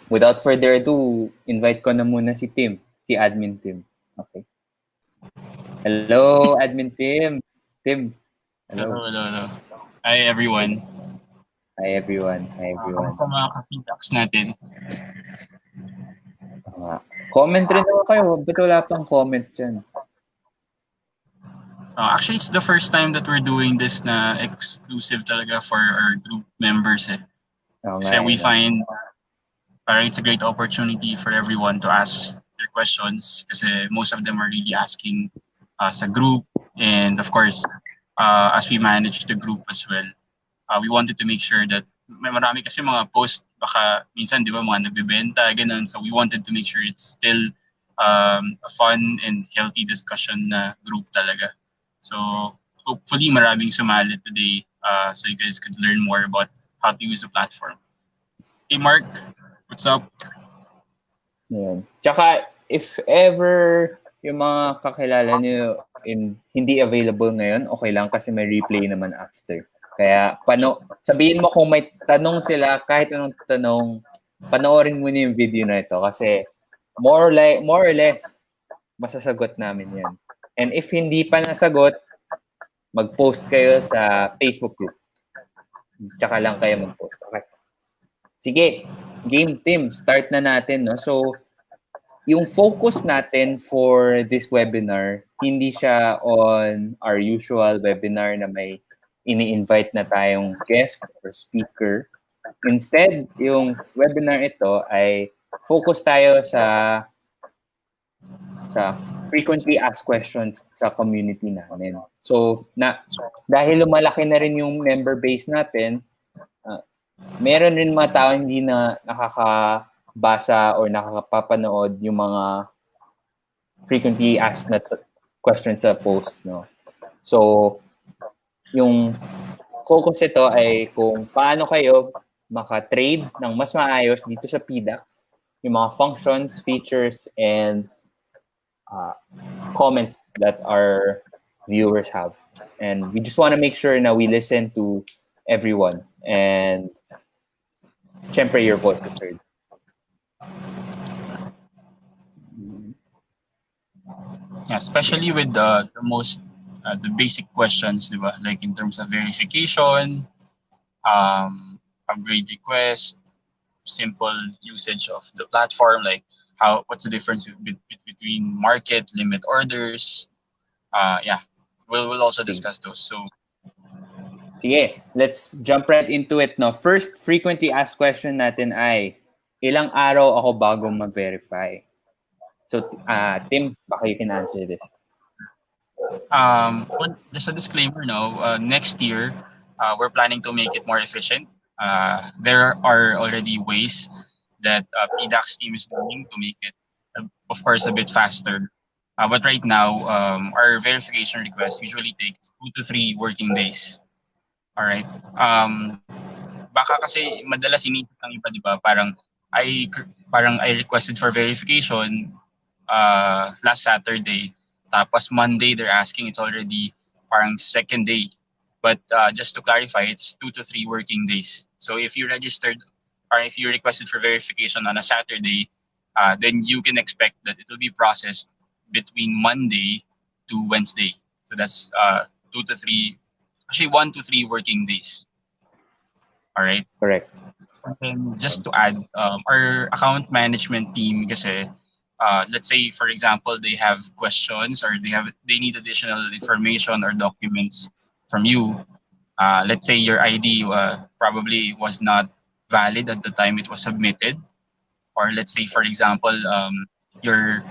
Without further ado, invite ko na muna si Tim, si Admin Tim. Okay. Hello, Admin Tim. Tim, hello. Hello. Hi, everyone. Hi, everyone. Hi, everyone. Sa mga ka-PDAX natin. Comment rin naman kayo. Ba't wala pang comment dyan? Actually, it's the first time that we're doing this na exclusive talaga for our group members. Kasi we find it's a great opportunity for everyone to ask their questions kasi most of them are really asking sa group. And of course, as we manage the group as well, we wanted to make sure that may marami kasi mga post, baka minsan, di ba, mga nagbibenta, ganun. So we wanted to make sure it's still a fun and healthy discussion na group talaga. So hopefully maraming sumali today so you guys could learn more about how to use the platform. Hey Mark, what's up? Yan. Tsaka if ever yung mga kakilala niyo hindi available ngayon, okay lang kasi may replay naman after. Kaya sabihin mo kung may tanong sila, kahit anong tanong, panoorin mo na yung video na ito kasi more or less masasagot namin yan. And if hindi pa nasagot, mag-post kayo sa Facebook group. Tsaka lang kayo mag-post. Okay. Sige, game team, start na natin. No? So, yung focus natin for this webinar, hindi siya on our usual webinar na may ini-invite na tayong guest or speaker. Instead, yung webinar ito ay focus tayo sa frequently asked questions sa community namin. So, dahil lumalaki na rin yung member base natin, meron rin mga tao hindi na nakakabasa or nakakapapanood yung mga frequently asked na questions sa post, no? So, yung focus ito ay kung paano kayo maka-trade ng mas maayos dito sa PDAX, yung mga functions, features, and comments that our viewers have. And we just want to make sure na we listen to everyone. And syempre, your voice is heard. Yeah, especially with the most the basic questions, diba? Like in terms of verification, upgrade request, simple usage of the platform, like what's the difference between market, limit orders. Yeah, we'll also discuss those. So sige, let's jump right into it. No, first frequently asked question natin ay ilang araw ako bago ma-verify? So, Tim, baka you can answer this. Just a disclaimer now, next year, we're planning to make it more efficient. There are already ways that PDAX team is doing to make it, of course, a bit faster. But right now, our verification request usually takes 2 to 3 working days. All right. Baka kasi madalas iniisip ng iba, di ba? Parang I requested for verification last Saturday. Tapos Monday, they're asking, it's already parang second day. But just to clarify, it's 2 to 3 working days. So if you registered or if you requested for verification on a Saturday, then you can expect that it will be processed between Monday to Wednesday. So that's 2 to 3, actually 1 to 3 working days. All right? Correct. And just to add, our account management team kasi, let's say, for example, they have questions or they need additional information or documents from you. Let's say your ID probably was not valid at the time it was submitted. Or let's say, for example, your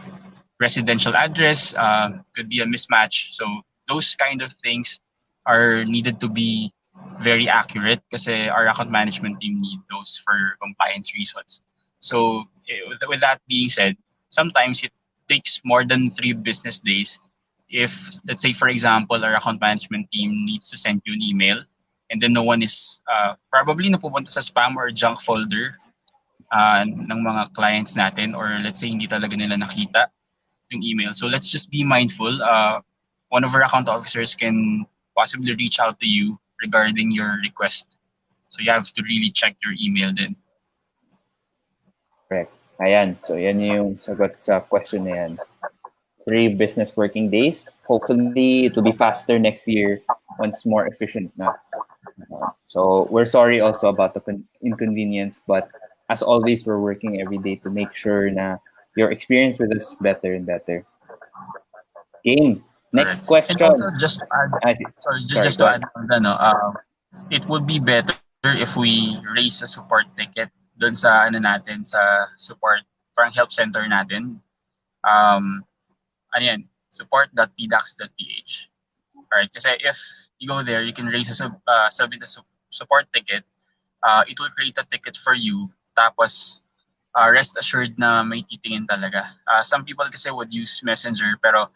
residential address could be a mismatch. So those kind of things are needed to be very accurate kasi our account management team need those for compliance reasons. So with that being said, sometimes it takes more than 3 business days if, let's say, for example, our account management team needs to send you an email and then no one is probably napupunta sa spam or junk folder ng mga clients natin, or let's say hindi talaga nila nakita yung email. So let's just be mindful. One of our account officers can possibly reach out to you regarding your request. So you have to really check your email then. Correct. Ayan. So, yan yung sagot sa question na yan. 3 business working days. Hopefully, it will be faster next year once more efficient na. So, we're sorry also about the inconvenience, but as always, we're working every day to make sure na your experience with us better and better. Game. Next Correct. question. And also, just to add, just go to ahead. add, it would be better if we raise a support ticket dun sa natin, sa support, parang help center natin. Ano yan? support.pdax.ph. Alright, kasi if you go there, you can raise submit a support ticket. It will create a ticket for you. Tapos, rest assured na may titingin talaga. Some people kasi would use Messenger, pero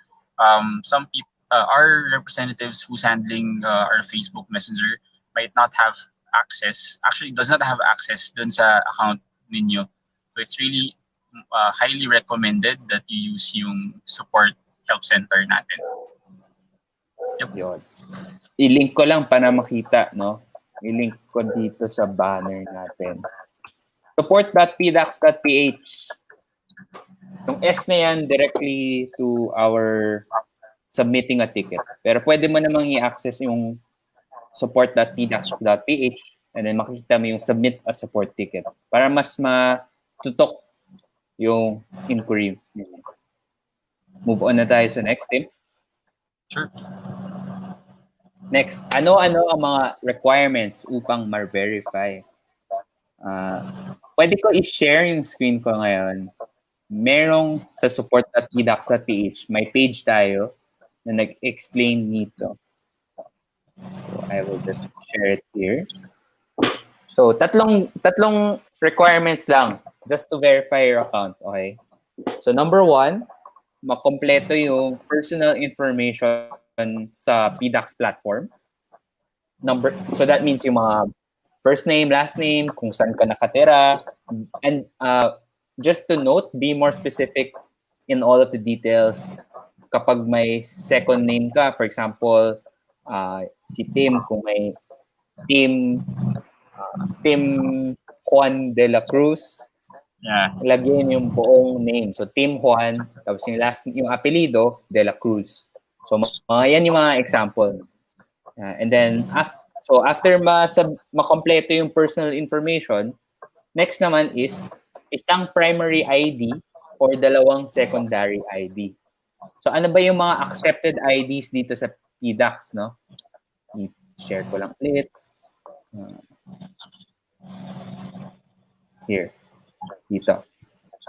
some people, our representatives who's handling our Facebook Messenger might not have access, actually does not have access dun sa account ninyo. So it's really highly recommended that you use yung support help center natin. Yep. Yun. I-link ko lang para makita, no? I-link ko dito sa banner natin. Support.pdax.ph. Yung S na yan directly to our submitting a ticket. Pero pwede mo namang i-access yung support.pdax.ph and then makikita mo yung submit a support ticket para mas matutok yung inquiry. Move on na tayo sa next, Tim. Sure. Next, ano-ano ang mga requirements upang ma-verify? Pwede ko i-share yung screen ko ngayon. Merong sa support.pdax.ph, may page tayo na nag-explain nito. So I will just share it here. So tatlong requirements lang just to verify your account, okay? So number 1, makompleto yung personal information sa PDAX platform. So that means yung mga first name, last name, kung saan ka nakatira, and just to note, be more specific in all of the details. Kapag may second name ka, for example, si Tim, kung may Tim Juan de la Cruz, lagyan yung buong name. So Tim Juan, tapos yung apelido de la Cruz. So yan yung mga example. And then after makompleto yung personal information, next naman is isang primary ID or dalawang secondary ID. So ano ba yung mga accepted IDs dito sa PDAX, no? I-share ko lang ulit. Here. Dito.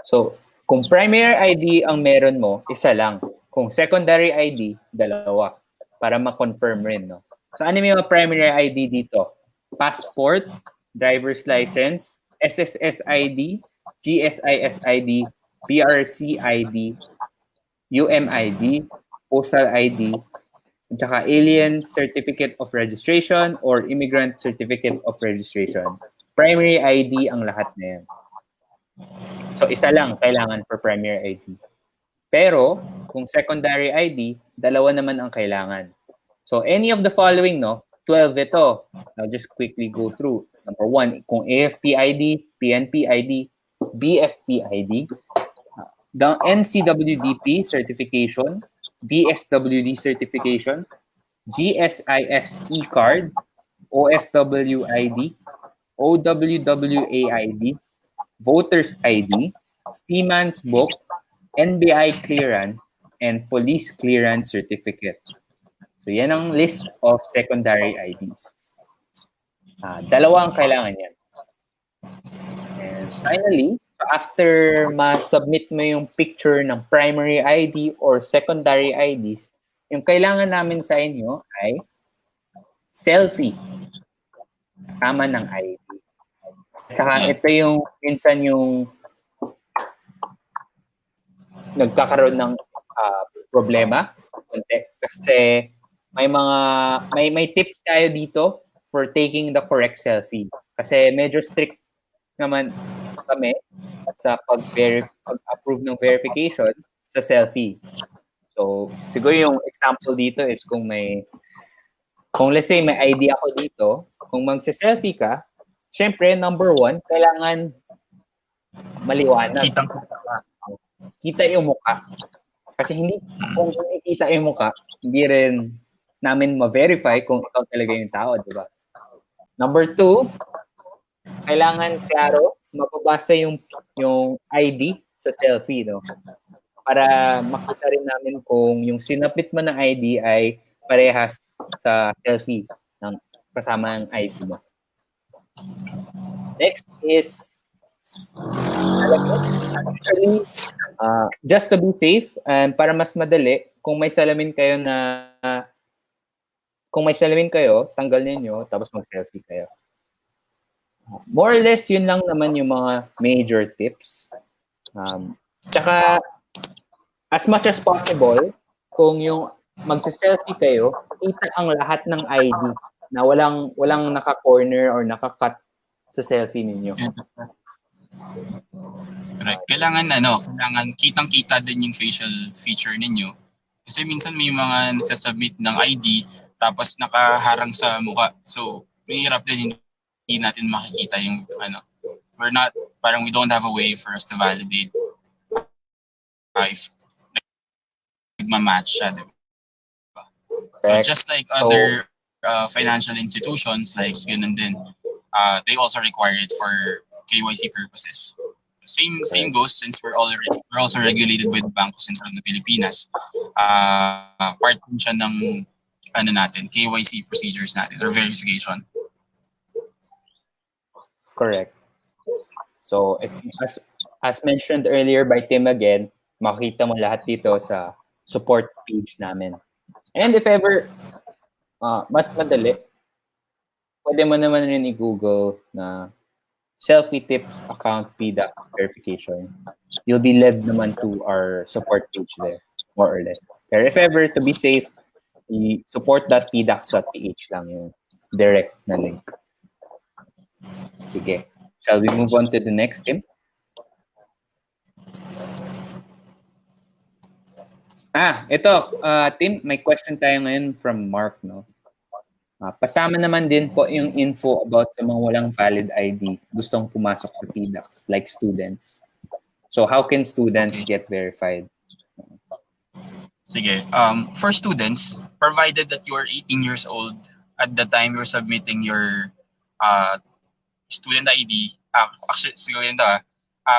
So, kung primary ID ang meron mo, isa lang. Kung secondary ID, dalawa. Para ma-confirm rin, no? So, ano yung mga primary ID dito? Passport, driver's license, SSS ID, GSIS ID, BRC ID, UMID, postal ID, at saka alien certificate of registration or immigrant certificate of registration. Primary ID ang lahat na yan. So, isa lang kailangan for primary ID. Pero, kung secondary ID, dalawa naman ang kailangan. So, any of the following, no? 12 ito. I'll just quickly go through. Number 1, kung AFP ID, PNP ID, BFP ID, the NCWDP certification, DSWD certification, GSIS e-card, OFW ID, OWWA ID, Voters ID, Seaman's Book, NBI clearance, and police clearance certificate. So yan ang list of secondary IDs. Dalawa ang kailangan yan. And finally, so after ma-submit mo yung picture ng primary ID or secondary IDs, yung kailangan namin sa inyo ay selfie kasama ng ID. Saka ito yung minsan yung nagkakaroon ng problema kasi may tips tayo dito for taking the correct selfie. Kasi medyo strict naman kami sa pag-approve ng verification sa selfie. So, siguro yung example dito is kung let's say may ID ako dito, kung magse-selfie ka, syempre, number 1, kailangan maliwanag. Kitang Kita yung mukha. Kasi kung hindi kita yung mukha, hindi rin namin ma-verify kung ikaw talaga yung tao, di ba? Number 2, kailangan klaro, mapabasa yung ID sa selfie, no? Para makita rin namin kung yung sinapit mo ng ID ay parehas sa selfie ng kasama ng ID mo. Next is salamin. Actually, just to be safe and para mas madali, kung may salamin kayo, tanggal ninyo tapos mag-selfie kayo. More or less, yun lang naman yung mga major tips. Tsaka, as much as possible, kung yung magsa-selfie kayo, kita ang lahat ng ID na walang naka-corner or naka-cut sa selfie ninyo. Correct. Kailangan kitang-kita din yung facial feature ninyo. Kasi minsan may mga nagsasubmit ng ID tapos nakaharang sa mukha. So, mahirap din, hindi natin makikita yung we don't have a way for us to validate if nagmamatch siya, diba? So, just like other financial institutions, like ganun din, they also require it for KYC purposes. Same goes since we're also regulated by the Bangko Sentral ng Pilipinas. Part din siya ng KYC procedures natin or verification. Correct. So, as mentioned earlier by Tim again, makita mo lahat dito sa support page namin. And if ever mas madali, pwede mo naman rin i-Google na selfie tips account PDAX verification. You'll be led naman to our support page there, more or less. Pero if ever, to be safe, support.pdax.ph lang yung direct na link. Sige. Shall we move on to the next, Tim? Ito. Tim, may question tayo ngayon from Mark, no? Pasama naman din po yung info about sa mga walang valid ID gustong pumasok sa PDAX, like students. So, how can students get verified? Sige. For students, provided that you are 18 years old at the time you're submitting your student ID, actually, siguro yun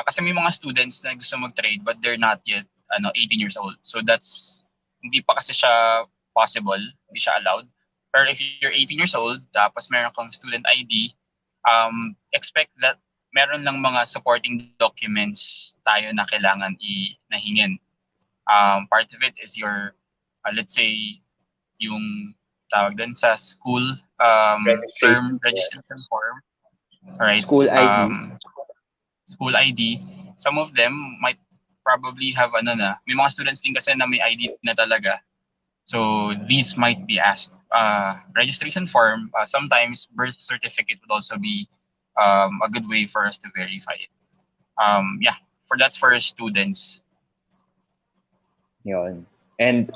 kasi may mga students na gusto mag-trade but they're not yet 18 years old. So that's, hindi pa kasi siya possible, hindi siya allowed. Pero if you're 18 years old, tapos meron kang student ID, expect that meron lang mga supporting documents tayo na kailangan nahingin. Part of it is your, let's say, yung tawag din sa school registration form. Right? School ID. School ID. Some of them might probably have may mga students din kasi na may ID na talaga. So these might be asked. Registration form, sometimes birth certificate would also be a good way for us to verify it. That's for students. Yun. And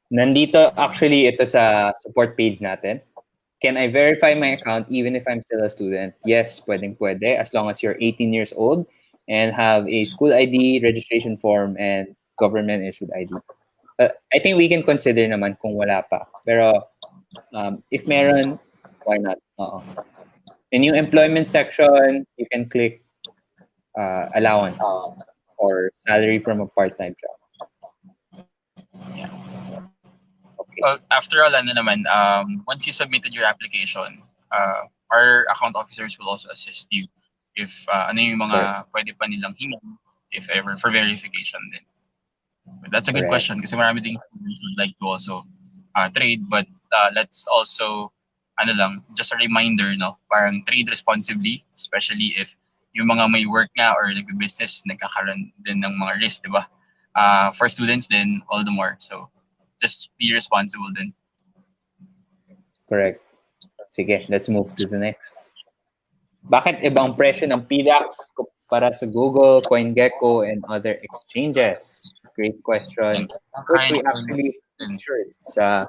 nandito actually ito sa support page natin. Can I verify my account even if I'm still a student? Yes, pwede, as long as you're 18 years old and have a school ID, registration form, and government-issued ID. I think we can consider naman kung wala pa. Pero if meron, why not? In yung employment section, you can click allowance or salary from a part-time job. Yeah. Okay. After all, once you submitted your application, our account officers will also assist you if yung mga pwede pa nilang hingin, if ever, for verification din. But that's a good question kasi marami ding students would like to also trade, but let's also just a reminder, no, parang trade responsibly, especially if yung mga may work nga or nag-business nagkakaroon din ng mga risk, di ba? For students then all the more. So just be responsible then. Correct. Sige, let's move to the next. Bakit ibang presyo ng PDAX para sa Google, CoinGecko, and other exchanges? Great question. Which we actually featured sa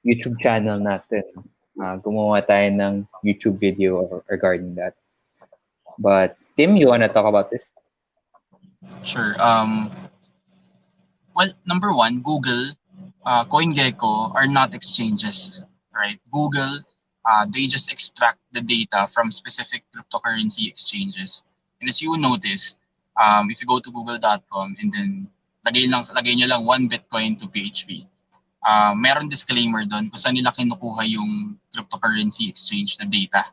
YouTube channel natin. Gumawa tayo ng YouTube video regarding that. But Tim, you want to talk about this? Sure. Well, number one, Google, CoinGecko are not exchanges, right? Google, they just extract the data from specific cryptocurrency exchanges. And as you will notice, if you go to google.com and then lagay nyo lang one Bitcoin to PHP, meron disclaimer doon kung saan nila kinukuha yung cryptocurrency exchange na data,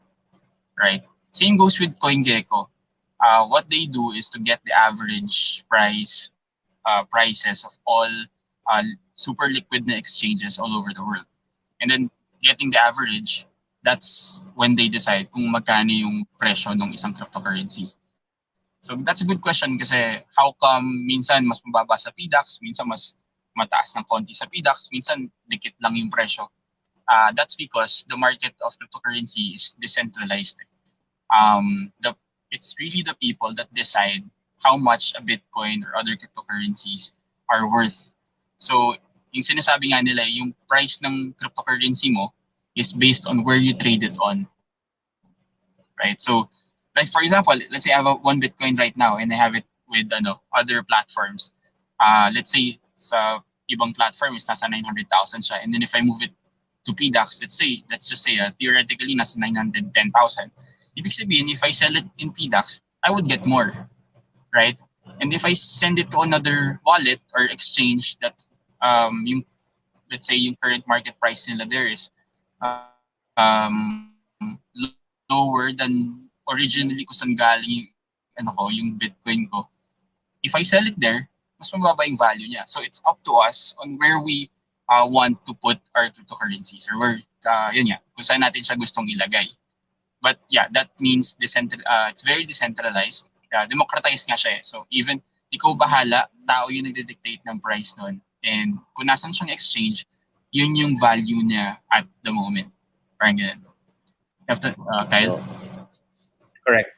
right? Same goes with CoinGecko. What they do is to get the average prices of all super liquid na exchanges all over the world. And then getting the average, that's when they decide kung magkano yung presyo ng isang cryptocurrency. So that's a good question kasi how come minsan mas mababa sa PDAX, minsan mas mataas ng konti sa PDAX, minsan dikit lang yung presyo. That's because the market of cryptocurrency is decentralized. It's really the people that decide how much a Bitcoin or other cryptocurrencies are worth. So, yung sinasabi nga nila, yung price ng cryptocurrency mo is based on where you trade it on. Right? So, like for example, let's say I have one Bitcoin right now and I have it with other platforms. Let's say sa ibang platform is nasa 900,000 siya. And then if I move it to PDAX, let's just say theoretically nasa 910,000. Ibig sabihin, if I sell it in PDAX, I would get more, right? And if I send it to another wallet or exchange that let's say yung current market price nila there is lower than originally kung saan galing yung Bitcoin ko. If I sell it there, mas mababa yung value niya. So it's up to us on where we want to put our cryptocurrencies or where kung saan natin siya gustong ilagay. But yeah, that means it's very decentralized. Democratized nga siya eh. So even ikaw bahala, tao yung nagde-dictate ng price nun. And kung nasan siyang exchange, yun yung value niya at the moment. Parang ganun. Kyle? Correct.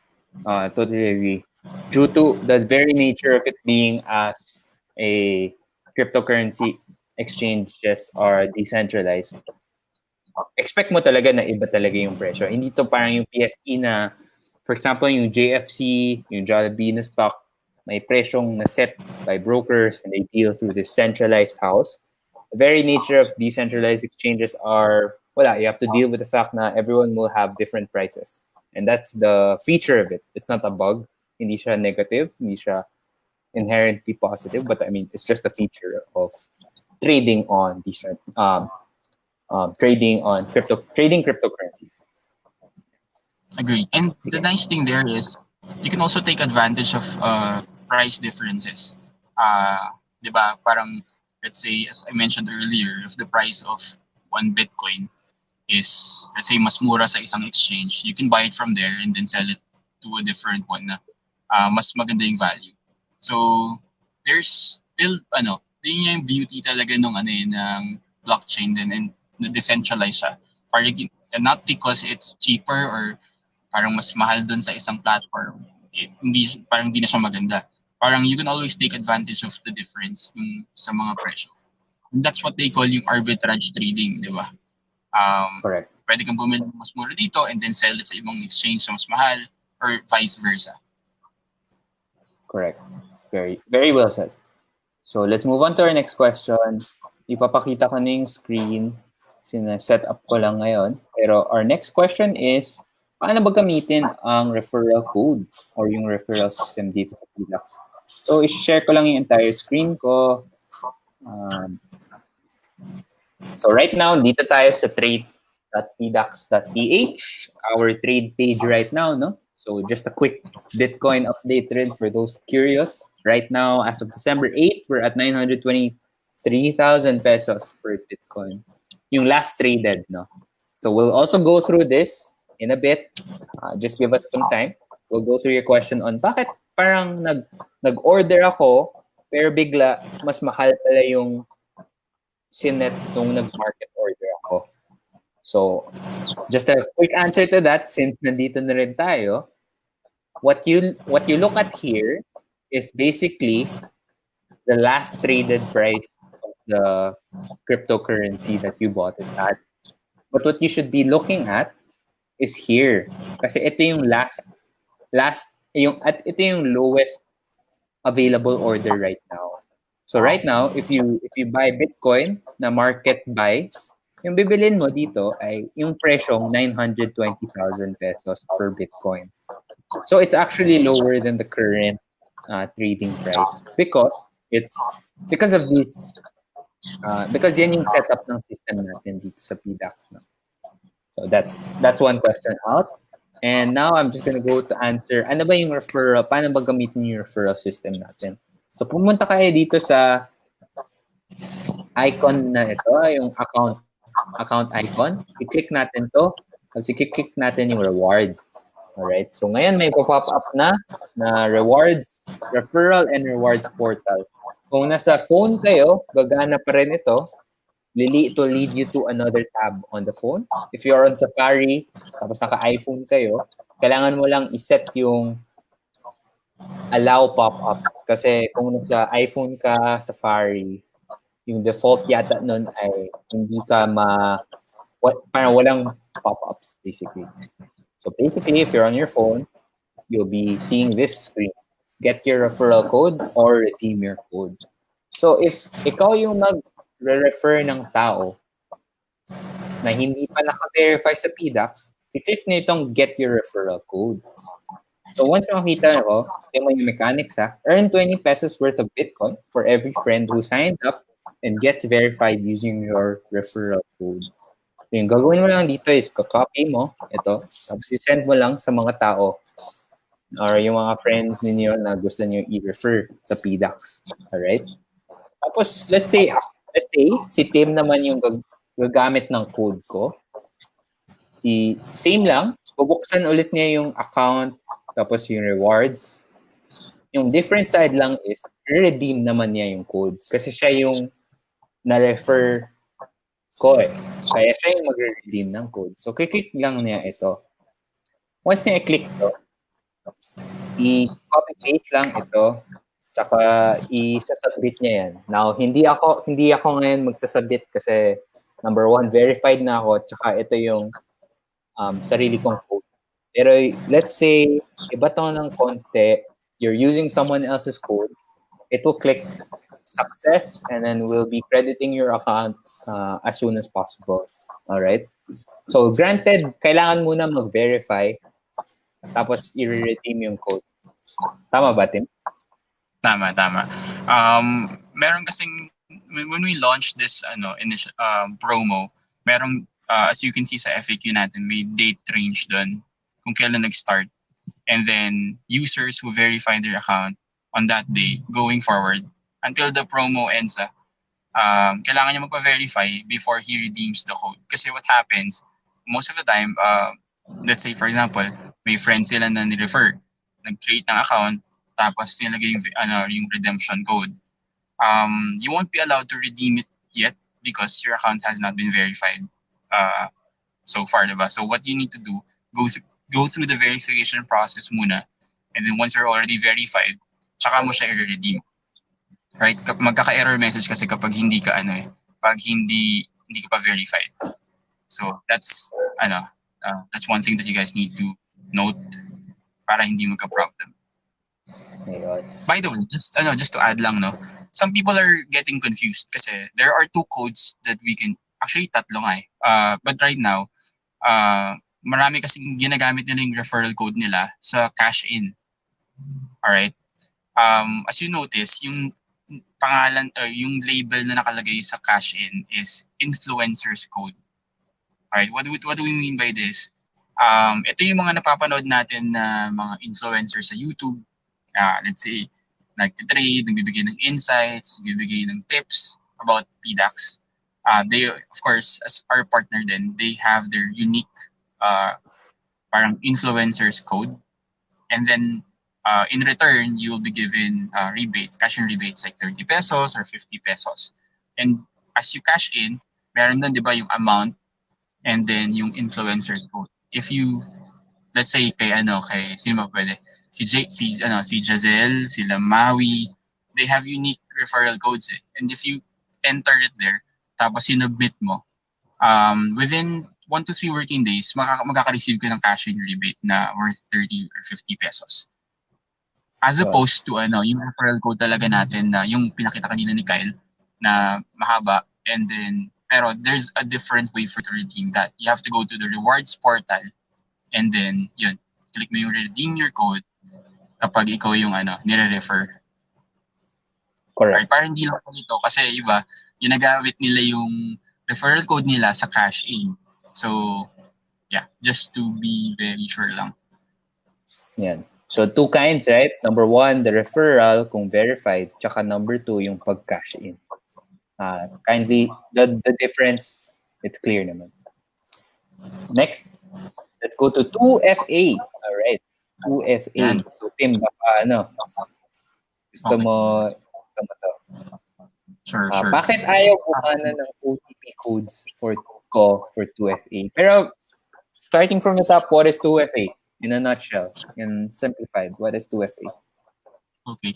Totally agree. Due to the very nature of it being as a cryptocurrency exchanges are decentralized, expect mo talaga na iba talaga yung presyo. Hindi to parang yung PSE na, for example, yung JFC, yung Jollibee na stock, may presyong na set by brokers and they deal through this centralized house. The very nature of decentralized exchanges are, you have to deal with the fact na everyone will have different prices. And that's the feature of it. It's not a bug. Hindi siya negative. Hindi siya inherently positive. But I mean, it's just a feature of trading on trading cryptocurrencies. Agree. And the nice thing there is you can also take advantage of price differences. Diba? Parang, let's say, as I mentioned earlier, if the price of one Bitcoin is, let's say, mas mura sa isang exchange, you can buy it from there and then sell it to a different one na mas maganda yung value. So, there's still, yun yung beauty talaga ng blockchain din and decentralized siya. Not because it's cheaper or parang mas mahal dun sa isang platform. Parang hindi na siya maganda. Parang you can always take advantage of the difference sa mga presyo. And that's what they call yung arbitrage trading, di ba? Correct. Pwede kang bumili ng mas mura dito and then sell it sa ibang exchange na mas mahal or vice versa. Correct. Very, very well said. So let's move on to our next question. Ipapakita ko na yung screen. Set up ko lang ngayon. Pero our next question is, paano ba gamitin ang referral code or yung referral system dito sa PDAX? So, i-share ko lang yung entire screen ko. So, right now, dito tayo sa trade.pdax.ph, our trade page right now, no? So, just a quick Bitcoin update trend for those curious. Right now, as of December 8, we're at 923,000 pesos per Bitcoin. Yung last traded, no? So, we'll also go through this in a bit. Just give us some time. We'll go through your question on bakit parang nag-order ako pero bigla mas mahal pala yung sinet nung nag-market order ako. So, just a quick answer to that since nandito na rin tayo. What you look at here is basically the last traded price of the cryptocurrency that you bought it at. But what you should be looking at is here. Kasi ito yung last At ito yung lowest available order right now. So right now, if you buy Bitcoin na market buy, yung bibilin mo dito ay yung presyong 920,000 pesos per Bitcoin. So it's actually lower than the current trading price because of this because yan yung setup ng system natin dito sa PDAX. No? So that's one question out. And now I'm just gonna go to answer, ano ba yung referral? Paano ba gamitin yung referral system natin? So pumunta kayo dito sa icon na ito, yung account icon. I-click natin to. Tapos i-click natin yung rewards. Alright, so ngayon may pop up na rewards, referral and rewards portal. Kung nasa phone kayo, gagana pa rin ito. It will lead you to another tab on the phone. If you're on Safari, tapos naka-iPhone kayo, kailangan mo lang iset yung allow pop-ups. Kasi kung nasa iPhone ka, Safari, yung default yata nun ay hindi ka parang walang pop-ups basically. So basically, if you're on your phone, you'll be seeing this screen. Get your referral code or redeem your code. So if ikaw yung nag-refer ng tao na hindi pa naka-verify sa PDAX, i-click nyo itong get your referral code. So once makita ko, yung mechanics earn 20 pesos worth of Bitcoin for every friend who signs up and gets verified using your referral code. So yung gagawin mo lang dito is copy mo ito, tapos i-send mo lang sa mga tao or yung mga friends ninyo na gusto niyo i-refer sa PDAX. Alright? Tapos let's say si Tim naman yung gagamit ng code ko. Same lang, bubuksan ulit niya yung account tapos yung rewards. Yung different side lang is redeem naman niya yung code kasi siya yung na-refer ko eh. Kaya siya yung mag-redeem ng code. So click lang niya ito. Once niya i-click to, i-copy paste lang ito. Tsaka i-submit niya yan. Now, hindi ako ngayon magsasubmit kasi number one, verified na ako. Tsaka ito yung sarili kong code. Pero let's say, iba to ng konti, you're using someone else's code, it will click success and then we'll be crediting your account as soon as possible. Alright? So, granted, kailangan muna mag-verify tapos i-redeem yung code. Tama ba, Tim? Tama. Meron kasing when we launched this initial promo, merong as you can see sa FAQ natin, may date range doon kung kailan nag-start. And then users who verify their account on that day going forward until the promo ends, kailangan niya magpa-verify before he redeems the code. Kasi what happens, most of the time, let's say for example, may friends sila na ni-refer, nag-create ng account, tapos nilagay yung redemption code. You won't be allowed to redeem it yet because your account has not been verified so far, diba? So what you need to do, go through the verification process muna, and then once you're already verified, tsaka mo siya i-redeem. Right? Magkaka-error message kasi kapag hindi ka pag hindi ka pa verified. So that's that's one thing that you guys need to note para hindi magka-problem. By the way, just to add lang, some people are getting confused kasi there are two codes that we can, actually tatlo nga but right now, marami kasing ginagamit nila yung referral code nila sa cash in. Alright? As you notice, yung pangalan, yung label na nakalagay sa cash in is influencer's code. Alright? What do we mean by this? Ito yung mga napapanood natin na mga influencers sa YouTube. Let's say, nag-trade, nagbibigay ng insights, nagbibigay ng tips about PDAX. They, of course, as our partner then, they have their unique parang influencers code. And then, in return, you will be given rebates, cash in rebates like 30 pesos or 50 pesos. And as you cash in, meron doon, di ba, yung amount and then yung influencer code. If you, let's say, kay sino ba pwede? Si Giselle, sila Maui, they have unique referral codes and if you enter it there, tapos sinubmit mo, within 1 to 3 working days, magkaka-receive ka ng cash in rebate na worth 30 or 50 pesos. As opposed to yung referral code talaga natin na yung pinakita kanina ni Kyle na mahaba, and then pero there's a different way for to redeem that. You have to go to the rewards portal, and then yun, click mo yung redeem your code kapag ikaw yung nire-refer. Correct. Right? Parang hindi lang dito kasi iba, yung nagamit nila yung referral code nila sa cash in. So, yeah, just to be very sure lang. Yan. So, two kinds, right? Number one, the referral, kung verified. Tsaka number two, yung pag-cash in. Kindly, the difference, it's clear naman. Next, let's go to 2FA. All right. 2FA. Yan. So, Tim, baka gusto mo to. Sure. Bakit ayaw gumana ng OTP codes for 2FA? Pero, starting from the top, what is 2FA? In a nutshell, in simplified, what is 2FA? Okay.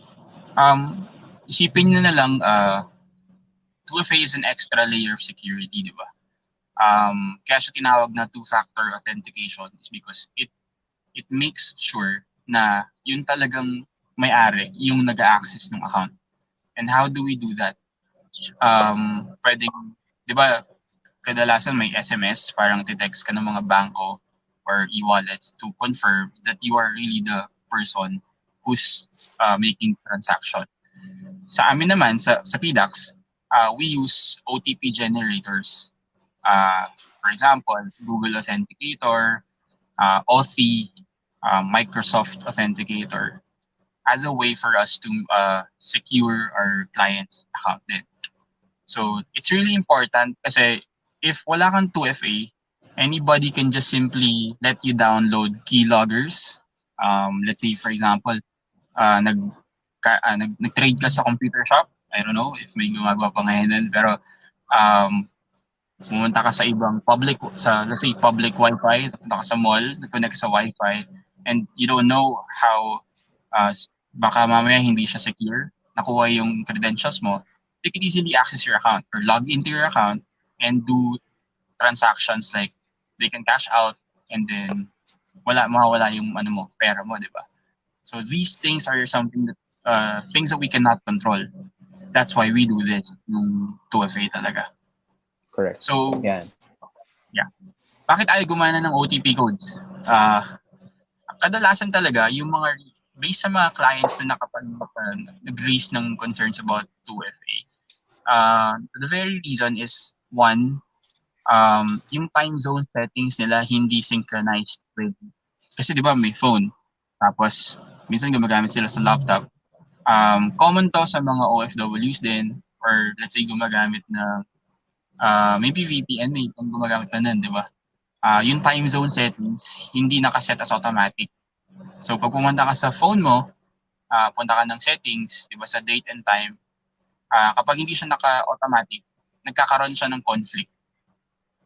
Isipin nyo na lang, 2FA is an extra layer of security, di ba? Kaya siya tinawag na two-factor authentication is because it makes sure na yun talagang may-ari, yung nag-access ng account. And how do we do that? Pwedeng, di ba, kadalasan may SMS, parang titext ka ng mga bangko or e-wallets to confirm that you are really the person who's making transaction. Sa amin naman, sa PDAX, we use OTP generators. For example, Google Authenticator, Authy, Microsoft Authenticator, as a way for us to secure our client's account din. So, it's really important kasi if wala kang 2FA, anybody can just simply let you download keyloggers. Let's say, for example, nag-trade ka sa computer shop. I don't know if may gumagawa pa ngayon, pero pumunta ka sa ibang let's say public Wi-Fi, pumunta ka sa mall, nag-connect sa Wi-Fi, and you don't know how, baka mamaya hindi siya secure, nakuha yung credentials mo, you can easily access your account or log into your account and do transactions like they can cash out and then mawawala yung pera mo, di ba? So these things are something that things that we cannot control. That's why we do this yung 2FA talaga. Correct. So, yeah. Bakit ayaw gumana ng OTP codes? Kadalasan talaga yung mga based sa mga clients na nag-raise ng concerns about 2FA. The very reason is one, yung time zone settings nila hindi synchronized with, kasi di ba may phone, tapos minsan gumagamit sila sa laptop. Common to sa mga OFWs din, or let's say gumagamit na maybe VPN, may gumagamit na nun, di ba? Yung time zone settings hindi nakaset as automatic. So pag pumunta ka sa phone mo, punta ka ng settings, di ba, sa date and time, kapag hindi siya naka-automatic, nagkakaroon siya ng conflict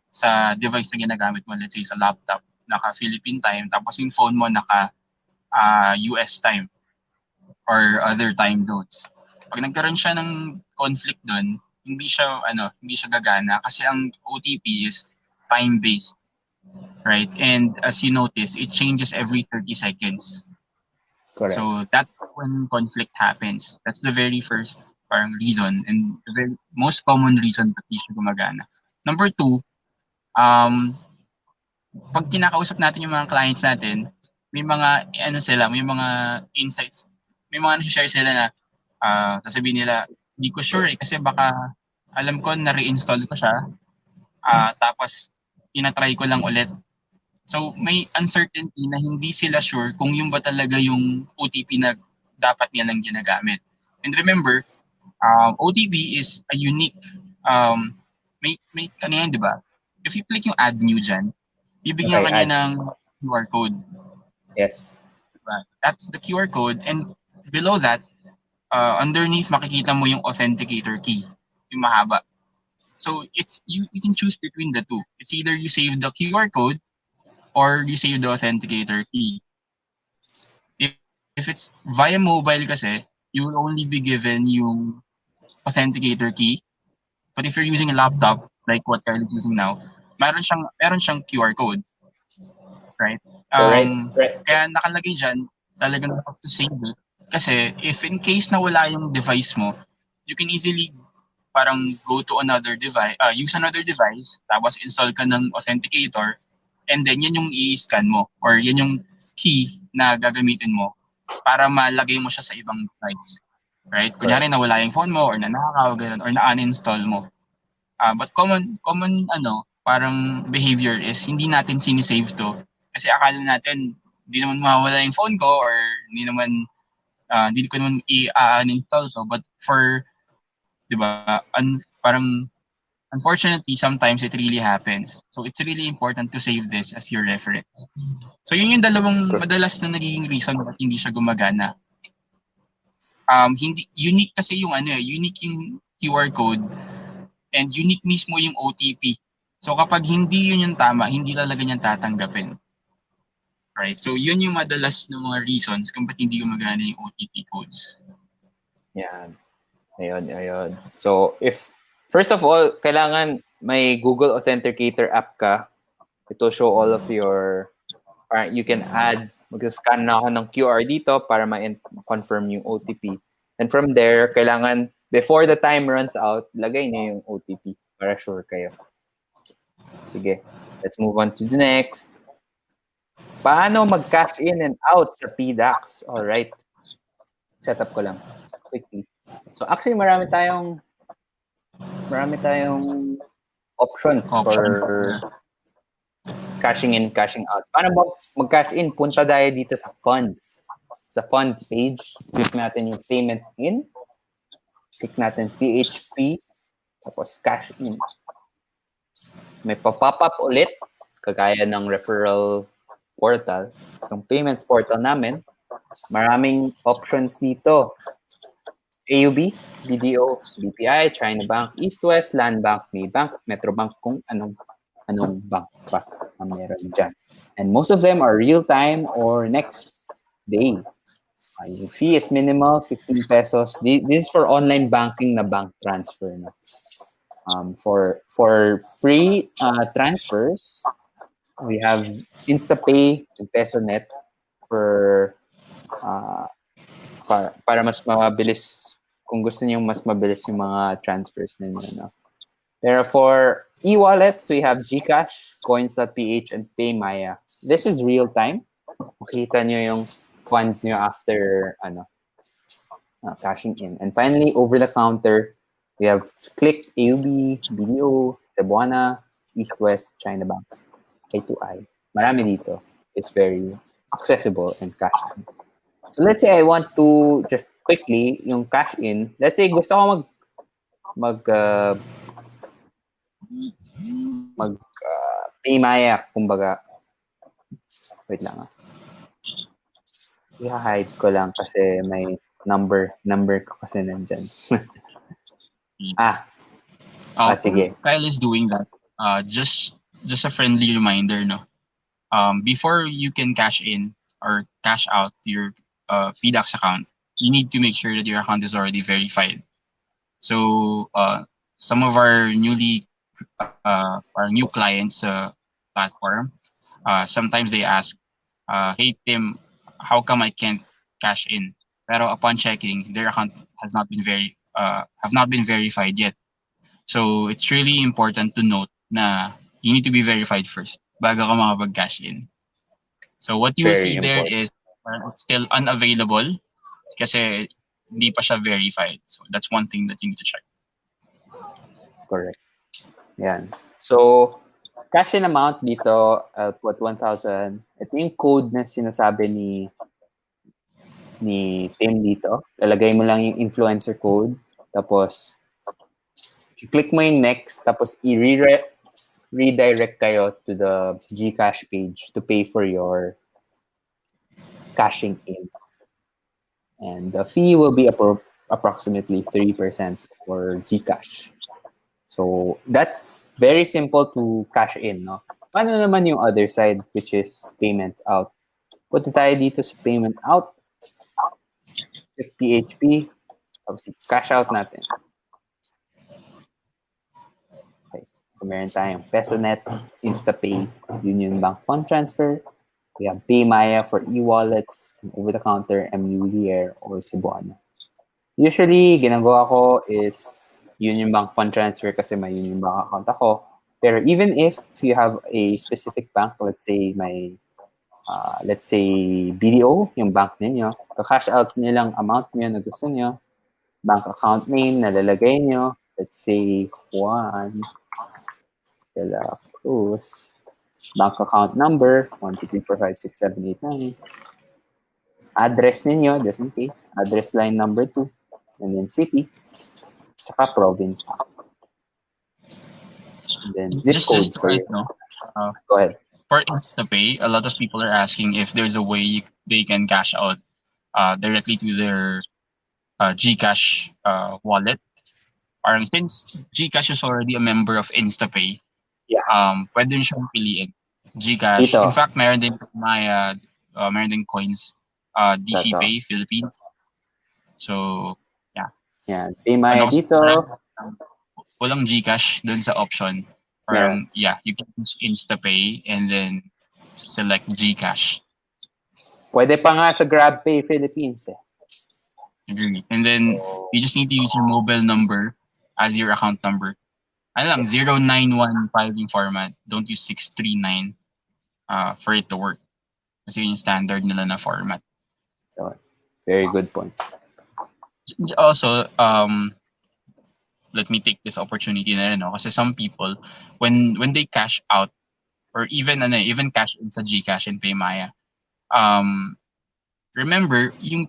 sa device na ginagamit mo. Let's say sa laptop, naka-Philippine time, tapos yung phone mo naka-US time or other time zones. Pag nagkaroon siya ng conflict doon, hindi siya gagana kasi ang OTP is time-based, right? And as you notice, it changes every 30 seconds. Correct. So that's when conflict happens. That's the very first reason and the very most common reason that hindi siya gumagana. Number two, pag kinakausap natin yung mga clients natin, may mga may mga insights, may mga share sila na sasabihin nila, hindi ko sure kasi baka alam ko na reinstall ko siya, tapos tinatry ko lang ulit. So may uncertainty na hindi sila sure kung yung ba talaga yung OTP na dapat nilang ginagamit. And remember, OTP is a unique, may yan, di ba? If you click yung add new dyan, bibigyan ka niya ng QR code. Yes. Diba? That's the QR code, and below that, underneath makikita mo yung authenticator key, yung mahaba. So it's you can choose between the two. It's either you save the QR code or you save the authenticator key. If it's via mobile kasi, you will only be given yung authenticator key. But if you're using a laptop, like what Kyle is using now, meron siyang QR code. Right? So right. Kaya nakalagay dyan, talagang have to save it Kasi if in case na wala yung device mo, you can easily parang go to another device, use another device, tapos install ka ng authenticator, and then yan yung i-scan mo or yan yung key na gagamitin mo para malagay mo siya sa ibang device. Right? Kunyari nawala yung phone mo or nanakaw, ganun, or na-uninstall mo. But common parang behavior is hindi natin sinisave to. Kasi akala natin, hindi naman mawawala yung phone ko or hindi ko naman i-uninstall to. But for, di ba, parang unfortunately, sometimes it really happens. So it's really important to save this as your reference. So yun yung dalawang madalas na nagiging reason bakit hindi siya gumagana. Hindi unique kasi yung unique yung QR code and unique mismo yung OTP. So kapag hindi yun yung tama, hindi talaga niyan tatanggapin. Right? So yun yung madalas ng mga reasons kung ba't hindi gumagana yung OTP codes. Yan. Ayun. So if first of all, kailangan may Google Authenticator app ka. Ito show all of your you can add, mag-scan na ako ng QR dito para ma-confirm yung OTP. And from there, kailangan before the time runs out, lagay niyo yung OTP para sure kayo. Sige, let's move on to the next. Paano mag-cash in and out sa PDAX? Alright. Setup ko lang quickly. So actually, marami tayong options for cashing in, cashing out. Paano ba mag-cash in? Punta tayo dito sa funds. Sa funds page, click natin yung payments in. Click natin PHP. Tapos cash in. May pa-pop up ulit. Kagaya ng referral portal. Yung payments portal namin. Maraming options dito. AUB, BDO, BPI, China Bank, East West, Land Bank, Maybank, Metrobank, kung anong bank pa ang meron dyan. And most of them are real-time or next day. Yung fee is minimal, 15 pesos. This is for online banking na bank transfer. No? For free transfers, we have InstaPay and PesoNet for para mas mabilis, kung gusto niyo mas mabilis yung mga transfers ninyo. No? Pero for e-wallets, we have GCash, Coins.ph, and PayMaya. This is real-time. Makita nyo yung funds nyo after cashing in. And finally, over-the-counter, we have Click, AUB, BDO, Cebuana, East West, China Bank, I2I. Marami dito. It's very accessible and cash in. So let's say I want to just quickly yung cash in. Let's say gusto ko PayMaya, kumbaga. Wait lang. I-hide ko lang kasi may number ko kasi nandyan. Sige. Kyle is doing that. Just a friendly reminder, no. Before you can cash in or cash out your PDAX account, you need to make sure that your account is already verified. So some of our new clients platform, sometimes they ask, "Hey Tim, how come I can't cash in?" Pero upon checking, their account have not been verified yet. So it's really important to note na you need to be verified first bago ka makapag-cash in. So what you will see there is it's still unavailable kasi hindi pa siya verified. So that's one thing that you need to check. Correct. Yan. So, cash in amount dito, I'll put 1,000. Ito yung code na sinasabi ni Tim dito. Lalagay mo lang yung influencer code. Tapos, click mo yung next. Tapos, redirect kayo to the GCash page to pay for your cashing in. And the fee will be approximately 3% for GCash. So that's very simple to cash in, no? Paano naman yung other side, which is payment out? Punta tayo dito sa payment out. Click PHP. Tapos cash out natin. Okay. So meron tayong PesoNet, InstaPay, Union Bank Fund Transfer, We have PayMaya for e-wallets, and over-the-counter MUlier or Cebuano. Usually, ginagawa ko is Union Bank fund transfer kasi may Union Bank account ako. Pero even if you have a specific bank, let's say BDO, yung bank ninyo, cash out nilang amount nyo na gusto nyo, bank account name na lalagay nyo, let's say Juan de la Cruz, bank account number, 123456789, address ninyo, just in case, address line number 2, and then city, saka province. And then zip code Just for right you. now. Go ahead. For InstaPay, a lot of people are asking if there's a way they can cash out directly to their GCash wallet. Parang since GCash is already a member of InstaPay, pwede rin siyang piliin. GCash. Dito. In fact, meron din meron din coins, DCPay Philippines. So, yeah. Yan. PayMaya dito. Walang GCash dun sa option. Parang, you can use InstaPay and then select GCash. Pwede pa nga sa GrabPay Philippines eh. Agree. And then, you just need to use your mobile number as your account number. Ano lang, 0915 yung format. Don't use 639 for it to work. Kasi yun yung standard nila na format. Very good point. Also, let me take this opportunity na rin, no? Kasi some people, when they cash out, or even cash in sa GCash and PayMaya, remember, yung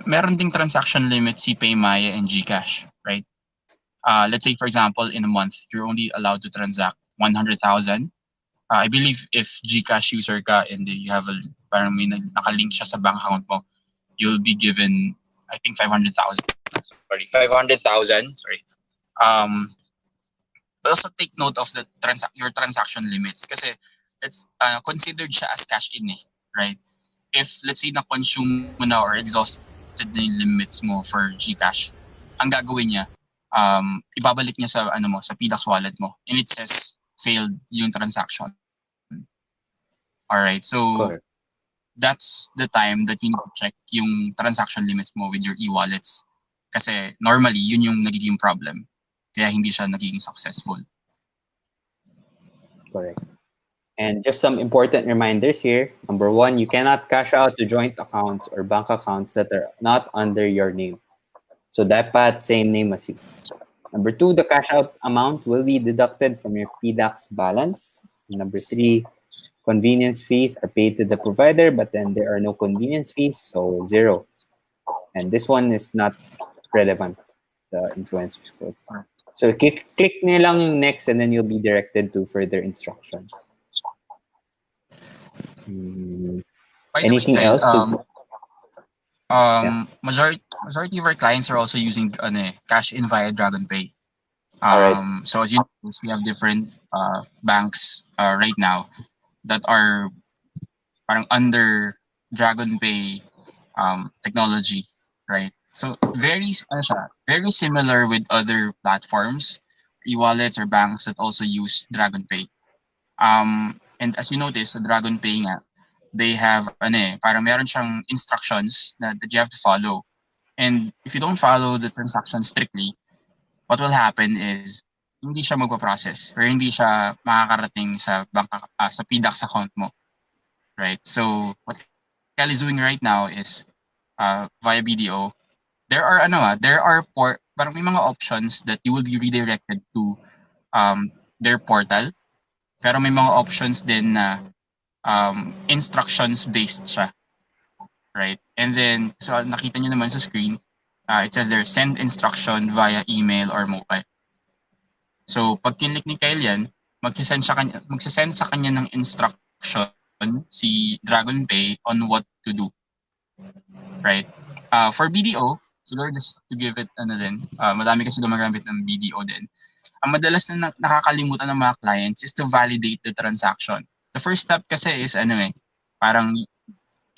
meron ding transaction limit si PayMaya and GCash, right? Let's say, for example, in a month, you're only allowed to transact 100,000. I believe if GCash user ka and you have parang may nakalink siya sa bank account mo, you'll be given, I think, 500,000. Sorry, 500,000. Sorry. Also take note of the your transaction limits kasi it's considered siya as cash in, right? If let's say na-consume mo na or exhausted na yung limits mo for GCash, ang gagawin niya, ibabalik niya sa sa PDAX wallet mo, and it says failed yung transaction. All right, so that's the time that you need to check yung transaction limits mo with your e-wallets. Kasi normally, yun yung nagiging problem. Kaya hindi siya nagiging successful. Correct. And just some important reminders here. Number 1, you cannot cash out to joint accounts or bank accounts that are not under your name. So dapat same name as you. Number 2, the cash out amount will be deducted from your PDAX balance. Number 3, convenience fees are paid to the provider, but then there are no convenience fees, so 0. And this one is not relevant, the influencer's code. So click nyo lang yung next and then you'll be directed to further instructions. Anything else? Majority of our clients are also using cash in via DragonPay. Right. So as you know, we have different banks right now that are parang under DragonPay technology, right? So very similar with other platforms, e-wallets or banks that also use DragonPay. And as you notice, sa DragonPay nga, they have parang meron siyang instructions that you have to follow. And if you don't follow the transaction strictly, what will happen is hindi siya magpa-process or hindi siya makakarating sa bank sa PDAX account mo. Right? So what Kel is doing right now is via BDO, there are parang may mga options that you will be redirected to their portal. Pero may mga options din na instructions based siya. Right? And then so nakita niyo naman sa screen, it says there send instruction via email or mobile. So pag kinlik ni Kyle yan, magsasend sa kanya ng instruction si DragonPay on what to do. Right? For BDO, siguro just to give it madami kasi gumagamit ng BDO din. Ang madalas na nakakalimutan ng mga clients is to validate the transaction. The first step kasi is parang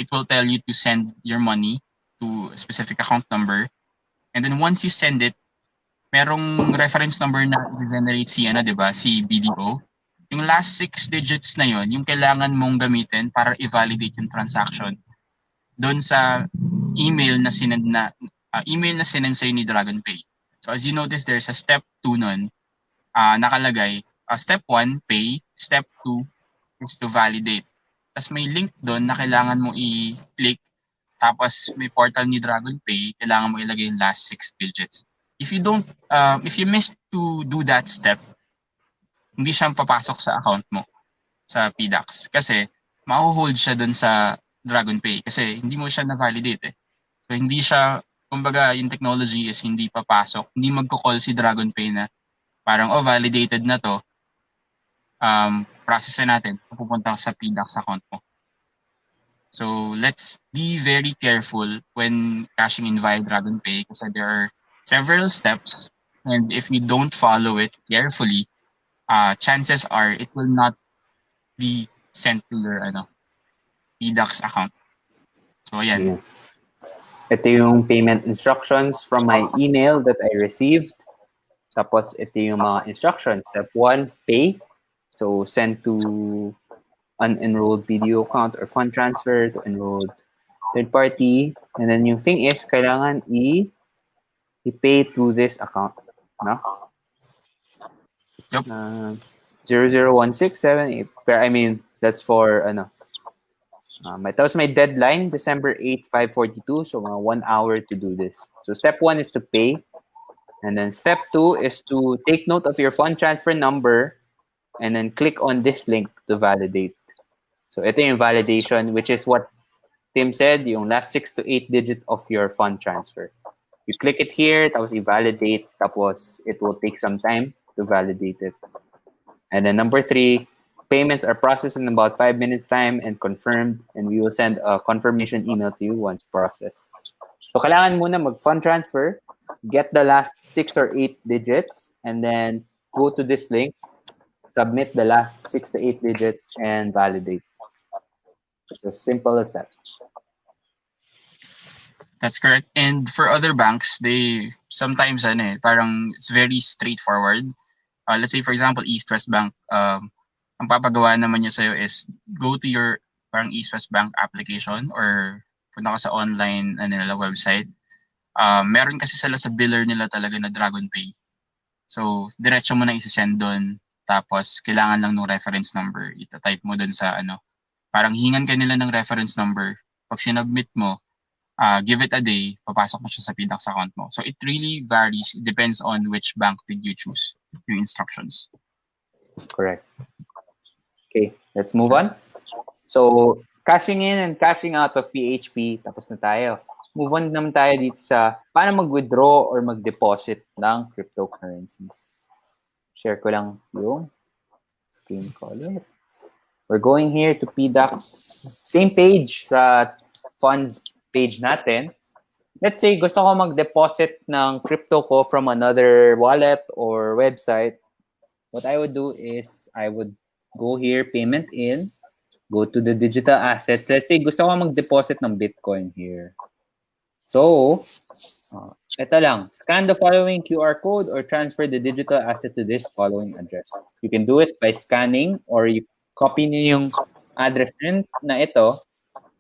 it will tell you to send your money to a specific account number. And then once you send it, merong reference number na generate si BDO. yung last 6 digits na yon, yung kailangan mong gamitin para i-validate yung transaction doon sa email na sinend sa'yo ni DragonPay. So as you notice, there's a step 2 nun, nakalagay, step 1, pay, step 2 is to validate. Tapos may link doon na kailangan mo i-click, tapos may portal ni DragonPay, kailangan mo ilagay yung last 6 digits. If you miss to do that step, hindi siya papasok sa account mo sa PDAX kasi ma-hold siya doon sa DragonPay kasi hindi mo siya na-validate eh. So hindi siya, kumbaga yung technology is hindi papasok, hindi magko-call si DragonPay na parang validated na to, process natin, pupunta sa PDAX account mo. So let's be very careful when cashing in via DragonPay kasi there are several steps, and if you don't follow it carefully, chances are it will not be sent to your PDAX account. So ayan. Yes. Ito yung payment instructions from my email that I received. Tapos ito yung mga instructions. Step 1, pay. So send to unenrolled BDO account or fund transfer to enrolled third party. And then yung thing is, kailangan i-pay to this account. No? Yep. 001678. Pero I mean, that's for tapos may deadline, December 8, 5:42. So mga 1 hour to do this. So step 1 is to pay. And then step 2 is to take note of your fund transfer number and then click on this link to validate. So ito yung validation, which is what Tim said, yung last 6 to 8 digits of your fund transfer. You click it here, tapos i-validate, tapos it will take some time to validate it. And then number 3, payments are processed in about 5 minutes time and confirmed, and we will send a confirmation email to you once processed. So kailangan muna mag-fund transfer, get the last 6 or 8 digits, and then go to this link, submit the last 6 to 8 digits, and validate. It's as simple as that. That's correct. And for other banks, they sometimes parang it's very straightforward. Let's say for example, East West Bank, ang papagawa naman niya sa'yo is go to your parang East West Bank application or punta ka sa online nila website. Meron kasi sila sa biller nila talaga na DragonPay. So, diretso mo na isi-send doon. Tapos, kailangan lang ng reference number. Ita-type mo doon sa parang hingan ka nila ng reference number. Pag sinubmit mo, give it a day, papasok mo siya sa PDAX account mo. So, it really varies. It depends on which bank did you choose, yung instructions. Correct. Okay, let's move on. So, cashing in and cashing out of PHP, tapos na tayo. Move on naman tayo dito sa paano mag-withdraw or mag-deposit ng cryptocurrencies. Share ko lang yung screen ko ulit. We're going here to PDAX. Same page sa funds page natin. Let's say gusto ko mag-deposit ng crypto ko from another wallet or website. What I would do is I would go here, payment in, go to the digital assets. Let's say gusto ko mag-deposit ng Bitcoin here. So, ito lang. Scan the following QR code or transfer the digital asset to this following address. You can do it by scanning or you copy niyo yung address na ito.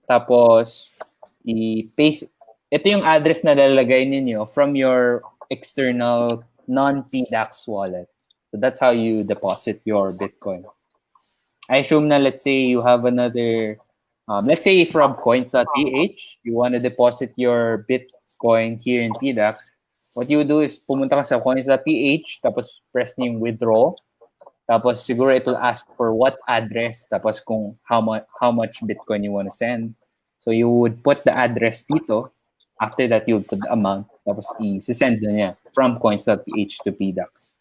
Tapos, i-paste. Ito yung address na lalagay ninyo from your external non-PDAX wallet. So, that's how you deposit your Bitcoin. I assume na let's say you have another, let's say from coins.ph, you want to deposit your Bitcoin here in PDAX. What you do is pumunta ka sa coins.ph, tapos press niyo yung withdraw. Tapos siguro it will ask for what address, tapos kung how much Bitcoin you want to send. So you would put the address dito. After that, you would put the amount. Tapos i-send na niya from coins.ph to PDAX.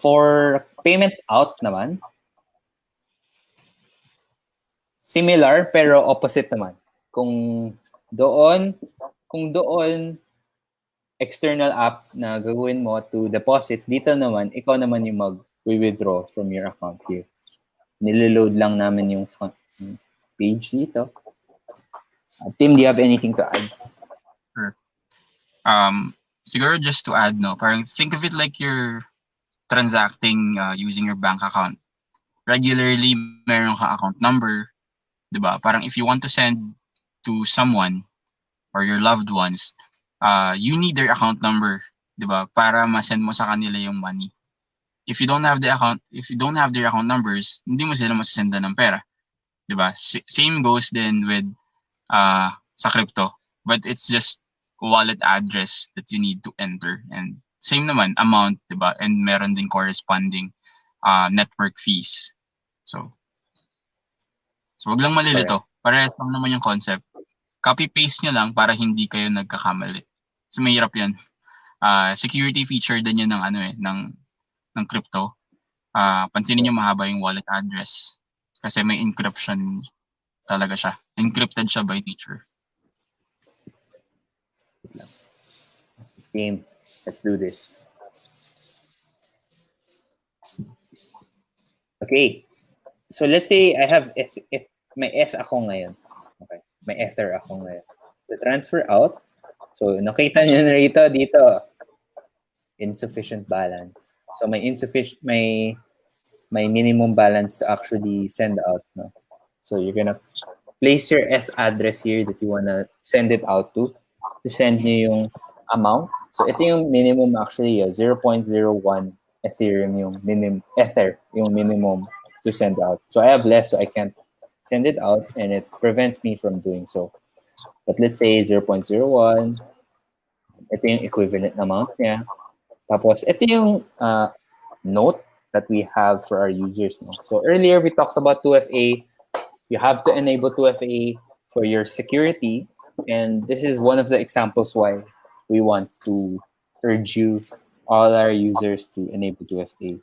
For payment out naman, similar pero opposite naman. Kung doon external app na gagawin mo to deposit, dito naman, ikaw naman yung mag-withdraw from your account here. Niliload lang namin yung page dito. Tim, do you have anything to add? Sure. Siguro just to add, parang think of it like you're transacting using your bank account, regularly meron ka account number, 'di ba? Parang if you want to send to someone or your loved ones, you need their account number, 'di ba? Para ma-send mo sa kanila yung money. If you don't have their account numbers, hindi mo sila masasendan ng pera, 'di ba? Same goes then with sa crypto, but it's just wallet address that you need to enter, and same naman amount, 'di ba? And meron din corresponding network fees. So wag lang malilito. Parehas lang naman yung concept. Copy-paste nyo lang para hindi kayo nagkakamali. So mahirap yan. Security feature din yan ng crypto. Pansinin nyo mahaba yung wallet address. Kasi may encryption talaga siya. Encrypted siya by nature. Team, let's do this. Okay. So let's say I have if may F ako ngayon. Okay. May Ether ako ngayon. To transfer out. So nakita niyo na dito insufficient balance. So may minimum balance to actually send out, no? So you're gonna place your F address here that you wanna send it out to send niyo yung amount. So ito yung minimum actually, 0.01 Ethereum yung minimum to send out. So I have less, so I can't send it out, and it prevents me from doing so. But let's say 0.01, ito yung equivalent amount niya. Tapos ito yung note that we have for our users. No? So earlier we talked about 2FA. You have to enable 2FA for your security, and this is one of the examples why we want to urge all our users to enable 2FA.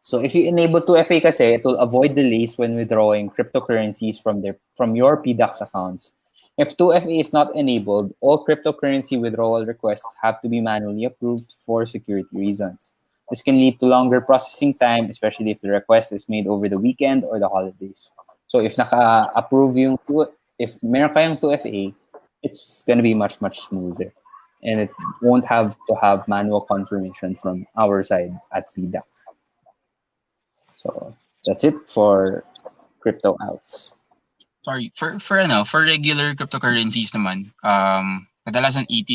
So if you enable 2FA kasi, it will avoid delays when withdrawing cryptocurrencies from your PDAX accounts. If 2FA is not enabled, all cryptocurrency withdrawal requests have to be manually approved for security reasons. This can lead to longer processing time, especially if the request is made over the weekend or the holidays. So if naka-approve if meron kayong 2FA, it's gonna be much, much smoother. And it won't have to have manual confirmation from our side at PDAX. So that's it for crypto outs. Sorry, for regular cryptocurrencies naman, kadalasan ETH,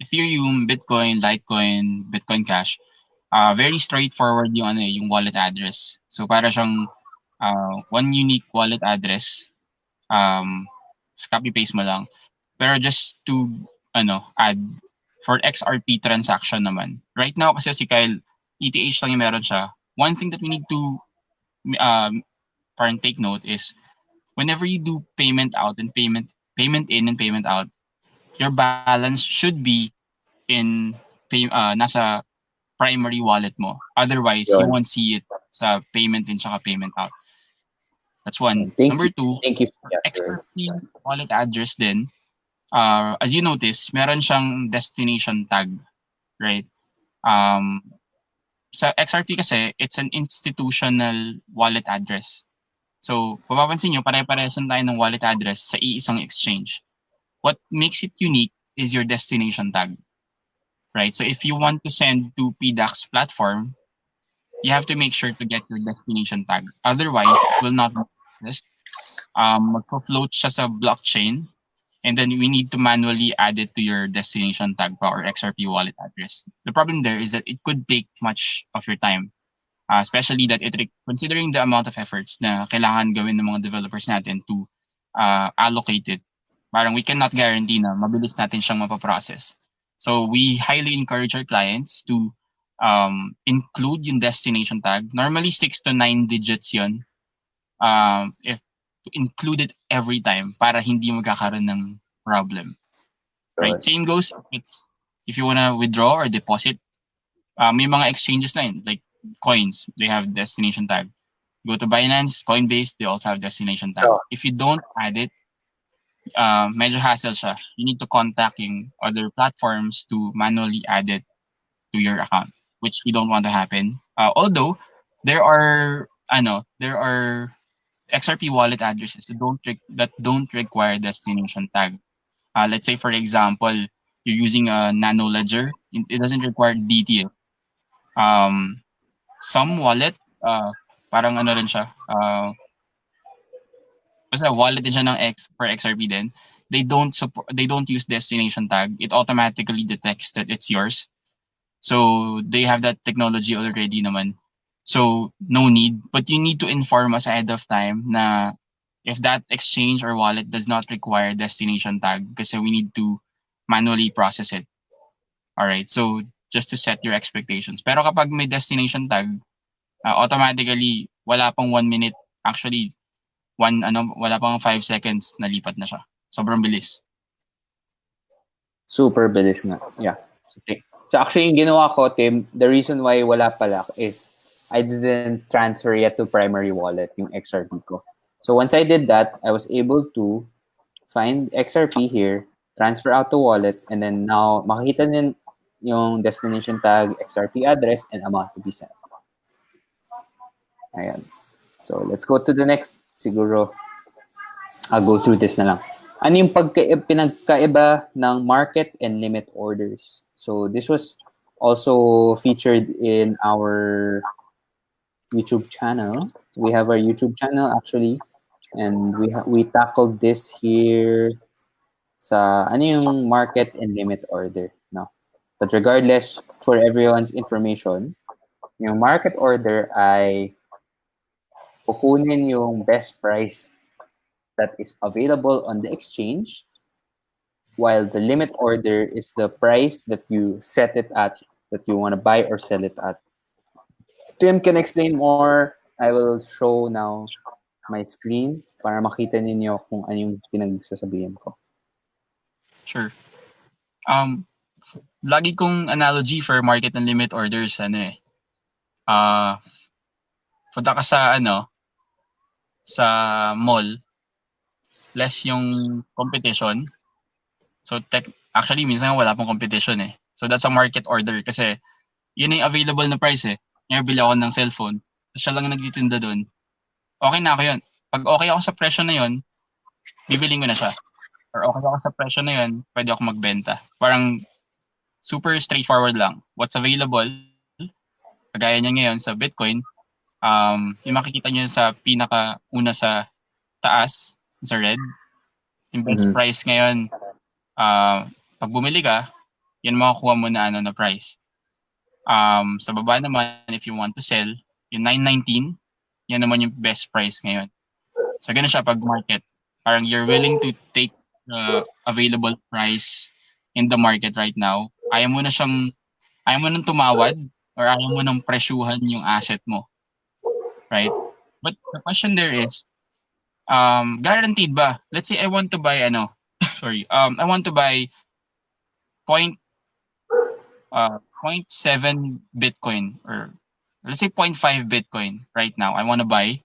Ethereum, Bitcoin, Litecoin, Bitcoin Cash, very straightforward yung wallet address. So para siyang one unique wallet address, copy paste mo lang. Pero just to add for XRP transaction naman. Right now kasi si Kyle, ETH lang yung meron siya. One thing that we need to take note is whenever you do payment out and payment in and payment out, your balance should be in nasa primary wallet mo. Otherwise, you won't see it sa payment in tsaka payment out. That's one. Number two, XRP wallet address din. As you notice, meron siyang destination tag, right? Sa XRP kasi, it's an institutional wallet address. So, papapansin nyo, pare-paresan tayo ng wallet address sa iisang exchange. What makes it unique is your destination tag, right? So, if you want to send to PDAX platform, you have to make sure to get your destination tag. Otherwise, it will not exist. Magpo-float siya sa blockchain, and then we need to manually add it to your destination tag or XRP wallet address. The problem there is that it could take much of your time, especially that considering the amount of efforts na kailangan gawin ng mga developers natin to allocate it. Parang we cannot guarantee na mabilis natin siyang mapaprocess. So we highly encourage our clients to include yung destination tag. Normally 6 to 9 digits yun. If include it every time para hindi magkakaroon ng problem. Right? Same goes if you wanna withdraw or deposit. May mga exchanges na yun, like coins, they have destination tag. Go to Binance, Coinbase, they also have destination tag. If you don't add it, medyo hassle siya. You need to contact yung other platforms to manually add it to your account, which we don't want to happen. Although there are XRP wallet addresses that don't require destination tag. Let's say, for example, you're using a nano ledger. It doesn't require DTL. Some wallet, parang ano rin siya, basta wallet din siya ng for XRP din. They don't use destination tag. It automatically detects that it's yours. So they have that technology already naman. So no need, but you need to inform us ahead of time na if that exchange or wallet does not require destination tag kasi we need to manually process it. All right. So just to set your expectations. Pero kapag may destination tag, automatically wala pang 1 minute, actually wala pang 5 seconds nalipat na siya. Sobrang bilis. Super bilis nga. Yeah. So actually, yung ginawa ko, Tim, the reason why wala pala is I didn't transfer yet to primary wallet, yung XRP ko. So once I did that, I was able to find XRP here, transfer out to wallet, and then now makikita din yung destination tag, XRP address, and amount to be sent. Ayan. So let's go to the next. Siguro, I'll go through this na lang. Ano yung pinagkaiba ng market and limit orders? So this was also featured in our YouTube channel. We have our YouTube channel actually, and we tackled this here sa ano yung market and limit order, no? But regardless, for everyone's information, yung market order ay kukunin yung best price that is available on the exchange, while the limit order is the price that you set it at, that you want to buy or sell it at. Tim can explain more. I will show now my screen para makita ninyo kung ano yung pinagsasabihin ko. Sure. Lagi kong analogy for market and limit orders, punta ka sa mall, less yung competition. So actually minsan wala pong competition eh. So that's a market order kasi yun yung available na price eh. Ngayon bili ako ng cellphone, siya lang nagtitinda doon. Okay na ako yun. Pag okay ako sa presyo na yun, bibiling ko na siya. Or okay ako sa presyo na yun, pwede ako magbenta. Parang super straightforward lang. What's available, kagaya niya ngayon sa Bitcoin, yung makikita niyo sa pinaka-una sa taas, sa red, yung best price ngayon, pag bumili ka, yan makakuha mo na na price. Sa baba naman, if you want to sell, yung 919, yan naman yung best price ngayon. So, ganun siya pag market. Parang you're willing to take the available price in the market right now. Ayaw mo nang tumawad or ayaw mo nang presyuhan yung asset mo. Right? But the question there is, guaranteed ba? Let's say I want to buy I want to buy 0.7 Bitcoin, or let's say 0.5 Bitcoin right now. I want to buy.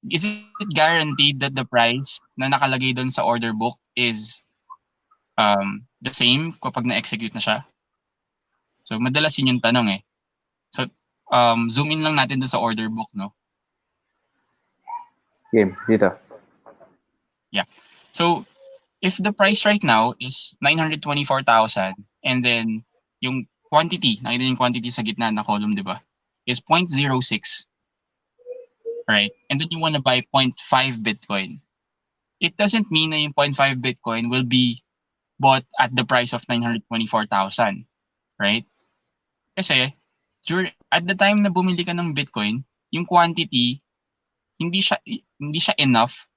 Is it guaranteed that the price na nakalagay doon sa order book is the same kapag na-execute na siya? So madalas yun yung tanong eh. So zoom in lang natin doon sa order book, no? Game, dito. Yeah. So if the price right now is 924,000 and then yung quantity, nakita yung quantity sa gitna na column, di ba? Is 0.06. Right? And then you want to buy 0.5 Bitcoin. It doesn't mean na yung 0.5 Bitcoin will be bought at the price of 924,000. Right? Kasi at the time na bumili ka ng Bitcoin, yung quantity hindi siya enough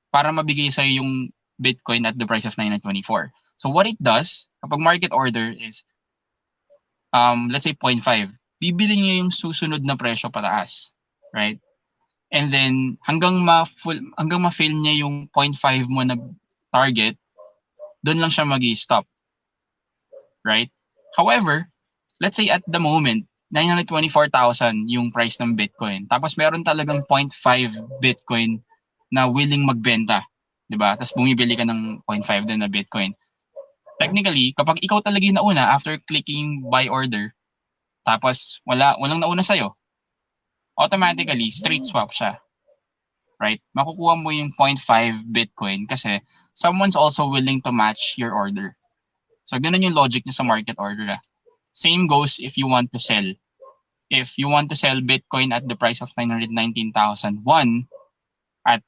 para mabigay sa yung Bitcoin at the price of 924. So what it does kapag market order is let's say 0.5, bibili niya yung susunod na presyo pataas, right? And then hanggang ma-fail niya yung 0.5 mo na target, doon lang siya magi-stop. Right? However, let's say at the moment 924,000 yung price ng Bitcoin. Tapos meron talagang 0.5 Bitcoin na willing magbenta, 'di ba? Tapos bumibili ka ng 0.5 din na Bitcoin. Technically, kapag ikaw talaga yung nauna after clicking buy order, tapos walang nauna sa'yo, automatically straight swap siya. Right? Makukuha mo yung 0.5 Bitcoin kasi someone's also willing to match your order. So ganun yung logic niya sa market order. Same goes if you want to sell. If you want to sell Bitcoin at the price of 919,001 at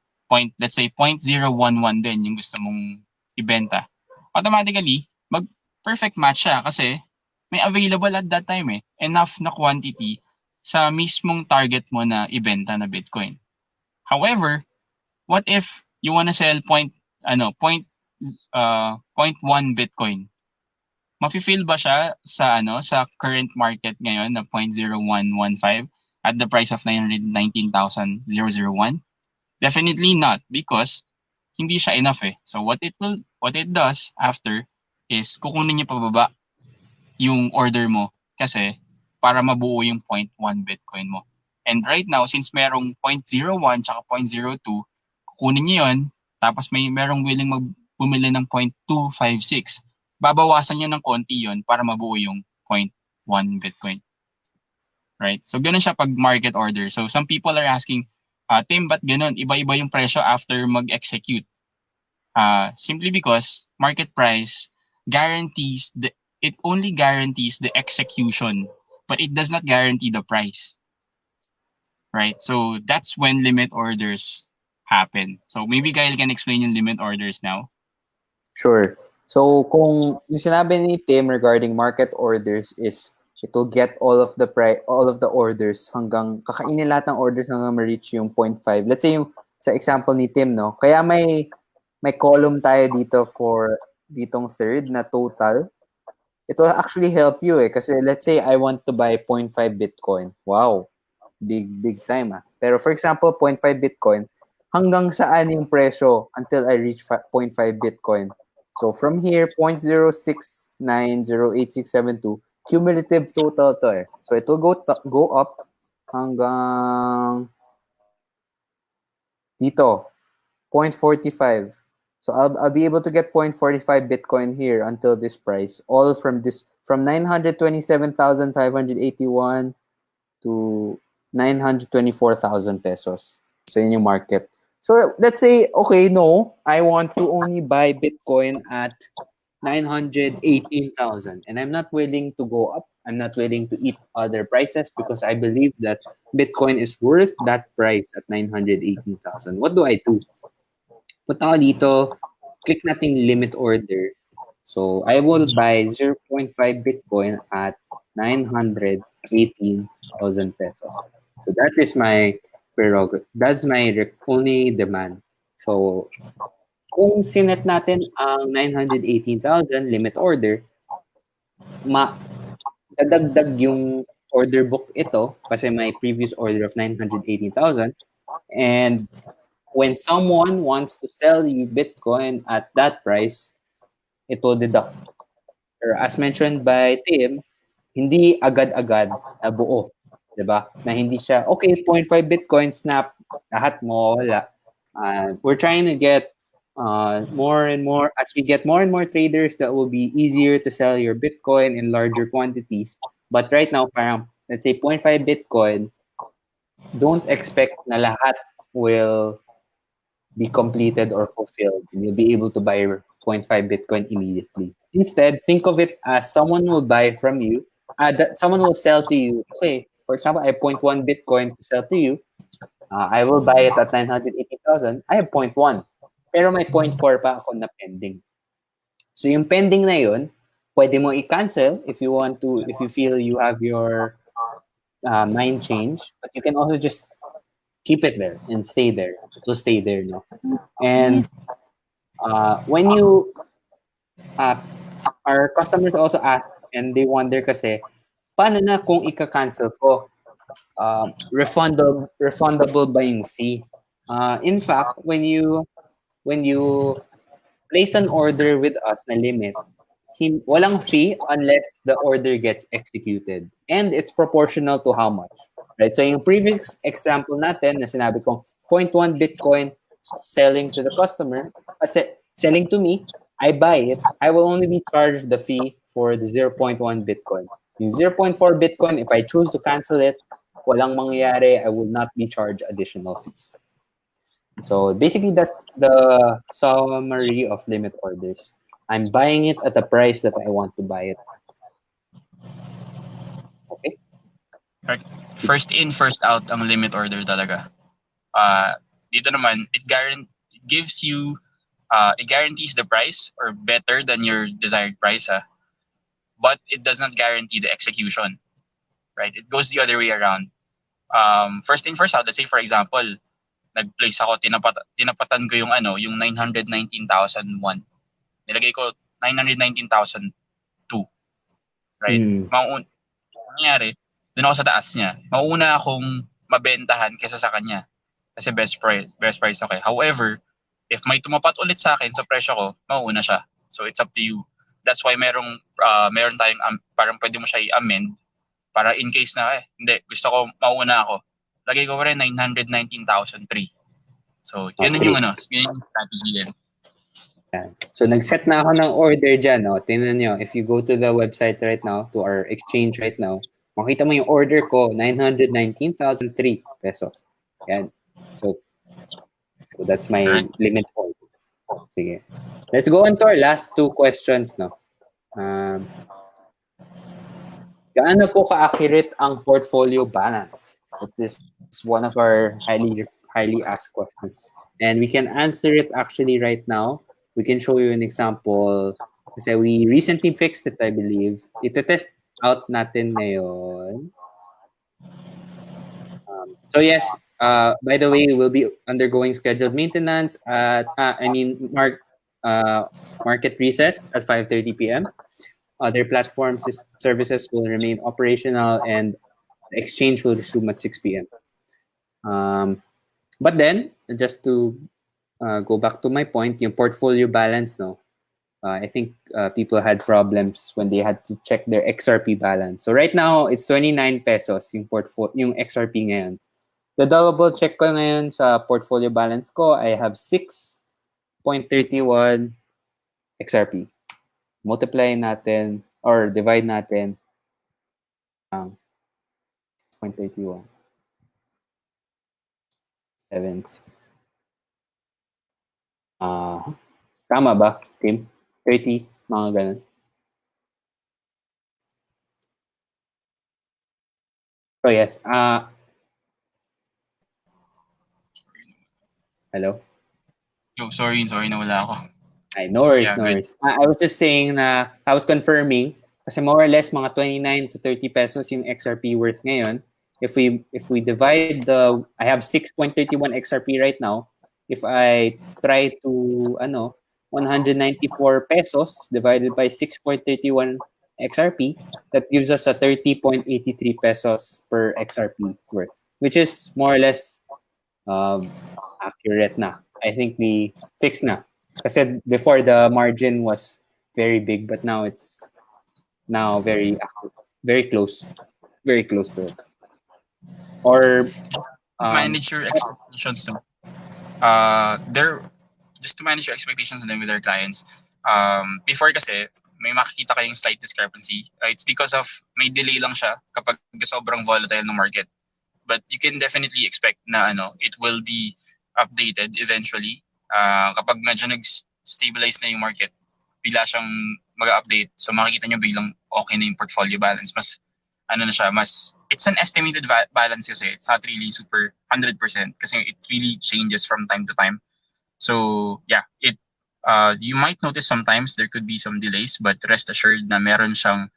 let's say 0.011 din yung gusto mong ibenta, automatically, perfect match siya kasi may available at that time enough na quantity sa mismong target mo na ibenta na Bitcoin. However, what if you wanna sell 0.1 Bitcoin? Mafe-feel ba siya sa sa current market ngayon na 0.0115 at the price of 919,001? Definitely not, because hindi siya enough So what it does after is kukunin niya pababa yung order mo kasi para mabuo yung 0.1 Bitcoin mo. And right now, since merong 0.01 tsaka 0.02, kukunin niyo yun, tapos merong willing bumili ng 0.256. Babawasan niyo ng konti yun para mabuo yung 0.1 Bitcoin. Right? So, ganun siya pag market order. So, some people are asking, Tim, ba't ganun? Iba-iba yung presyo after mag-execute. Simply because market price it only guarantees the execution, but it does not guarantee the price. Right? So, that's when limit orders happen. So, maybe Kyle can explain yung limit orders now. Sure. So, kung yung sinabi ni Tim regarding market orders is it will get all of the orders hanggang kakainin lahat ng orders hanggang ma-reach yung 0.5. Let's say yung sa example ni Tim, no? Kaya may column tayo dito for ditong third na total. It will actually help you kasi let's say I want to buy 0.5 Bitcoin. Wow. Big time Pero for example, 0.5 Bitcoin, hanggang saan yung presyo until I reach 0.5 Bitcoin? So from here, 0.0690867 cumulative total to So it will go up hanggang dito, 0.45. So I'll be able to get 0.45 Bitcoin here until this price. All from 927,581 to 924,000 pesos. So yun yung market. So let's say, okay, no, I want to only buy Bitcoin at 918,000 and I'm not willing to go up. I'm not willing to eat other prices because I believe that Bitcoin is worth that price at 918,000. What do I do? Punta ako dito, click natin limit order. So I will buy 0.5 Bitcoin at 918,000 pesos. So that is my prerogative. That's my only demand. So kung sinet natin ang 918,000 limit order, dadagdag yung order book ito kasi may previous order of 918,000. And when someone wants to sell you Bitcoin at that price, it will deduct. Or as mentioned by Tim, hindi agad-agad na buo. Diba? Na hindi siya, okay, 0.5 Bitcoin, snap, lahat mo, wala. We're trying to get more and more, as we get more and more traders, that will be easier to sell your Bitcoin in larger quantities. But right now, parang, let's say 0.5 Bitcoin, don't expect na lahat will be completed or fulfilled. You'll be able to buy 0.5 Bitcoin immediately. Instead, think of it as someone will buy from you, someone will sell to you. Okay, for example, I have 0.1 Bitcoin to sell to you. I will buy it at 980,000. I have 0.1. Pero may 0.4 pa ako na pending. So yung pending na yun, pwede mo i-cancel if you feel you have your mind change. But you can also just keep it there and stay there. It will stay there, no? And when you, our customers also ask and they wonder kasi, paano na kung ika-cancel ko? Refundable ba yung fee? In fact, when you place an order with us na limit, walang fee unless the order gets executed. And it's proportional to how much. Right? So yung previous example natin na sinabi kong 0.1 Bitcoin selling to the customer, selling to me, I buy it, I will only be charged the fee for the 0.1 Bitcoin. Yung 0.4 Bitcoin, if I choose to cancel it, walang mangyayari, I will not be charged additional fees. So basically, that's the summary of limit orders. I'm buying it at the price that I want to buy it. Correct. First in, first out ang limit order talaga. Dito naman, it gives you, it guarantees the price or better than your desired price, but it does not guarantee the execution, right? It goes the other way around. First in, first out. Let's say, for example, nag-place ako, tinapatan ko yung yung 919,001. Nilagay ko 919,002, right? Nangyari, doon ako sa taas niya. Mauuna akong mabentahan kaysa sa kanya. Kasi best price okay. However, if may tumapat ulit sa akin sa presyo ko, mauuna siya. So it's up to you. That's why meron tayong parang pwede mo siya i-amend para in case na hindi, gusto ko mauuna ako. Lagay ko pa rin 919,003. So, yun yung yun yung strategy din. So, nag-set na ako ng order dyan. No? Tingnan nyo, if you go to the website right now, to our exchange right now, makita mo yung order ko, 919,003 pesos. Yan. So that's my limit order. Sige. Let's go on to our last two questions. No? Gaano po ka-accurate ang portfolio balance? This is one of our highly asked questions. And we can answer it actually right now. We can show you an example. Kasi we recently fixed it, I believe. Ito-test out natin ngayon. So yes, by the way, we'll be undergoing scheduled maintenance at, market recess at 5:30 p.m. Other platforms services will remain operational and the exchange will resume at 6 p.m. But then, just to go back to my point, yung portfolio balance, no? I think people had problems when they had to check their XRP balance. So right now, it's 29 pesos yung XRP ngayon. The double check ko ngayon sa portfolio balance ko, I have 6.31 XRP. Multiply natin or divide natin 6.31. 7. Tama ba, Tim? 30, mga ganun. So yes, hello? Yo, sorry, nawala ako. Ay, no worries. I was just saying na, I was confirming, kasi more or less mga 29 to 30 pesos yung XRP worth ngayon. If we divide I have 6.31 XRP right now. If I try to, 194 pesos divided by 6.31 XRP, that gives us a 30.83 pesos per XRP worth, which is more or less accurate na. I think we fixed na. Kasi before the margin was very big, but now it's very close to it. Or manage your expectations. Just to manage your expectations then with our clients. Before kasi may makikita kayong slight discrepancy. It's because of may delay lang siya kapag sobrang volatile ng market. But you can definitely expect na it will be updated eventually. Kapag medyo nag-stabilize na yung market, bigla siyang mag-update. So makikita nyo biglang okay na yung portfolio balance. Mas it's an estimated balance kasi. It's not really super 100% kasi it really changes from time to time. So yeah, you might notice sometimes there could be some delays, but rest assured na meron siyang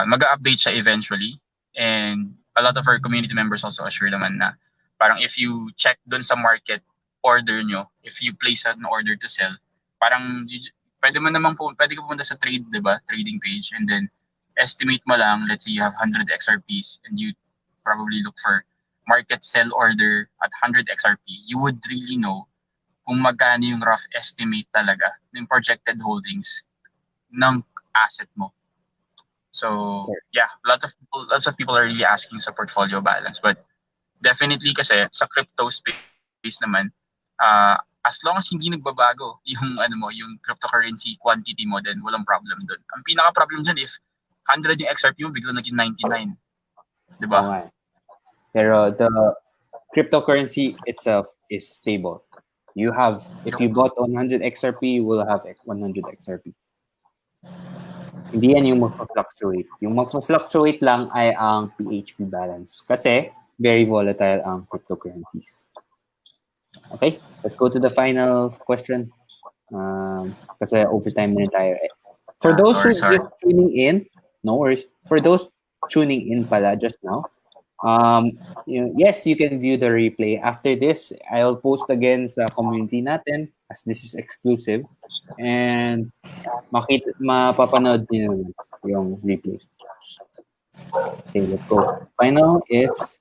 mag-update siya eventually. And a lot of our community members also assure naman na parang if you check dun sa market order nyo, if you place an order to sell, parang pwede ka pumunta sa trade, diba? Trading page, and then estimate mo lang, let's say you have 100 XRPs and you probably look for market sell order at 100 XRP, you would really know kung magkano yung rough estimate talaga ng projected holdings ng asset mo. So yeah, lots of people are really asking sa portfolio balance, but definitely kasi sa crypto space naman, as long as hindi nagbabago yung yung cryptocurrency quantity mo, then walang problem doon. Ang pinaka problem dyan if 100 yung XRP mo, bigla naging 99. Diba? Okay. Pero the cryptocurrency itself is stable. If you bought 100 XRP, you will have 100 XRP. Hindi yan yung magfa-fluctuate. Yung magfa-fluctuate lang ay ang PHP balance. Kasi very volatile ang cryptocurrencies. Okay, let's go to the final question. Kasi overtime na rin tayo. For those who Sorry. just tuning in, no worries. For those tuning in pala just now, yes, you can view the replay. After this, I'll post again sa community natin as this is exclusive. And mapapanood niyo naman yung replay. Okay, let's go. Final is,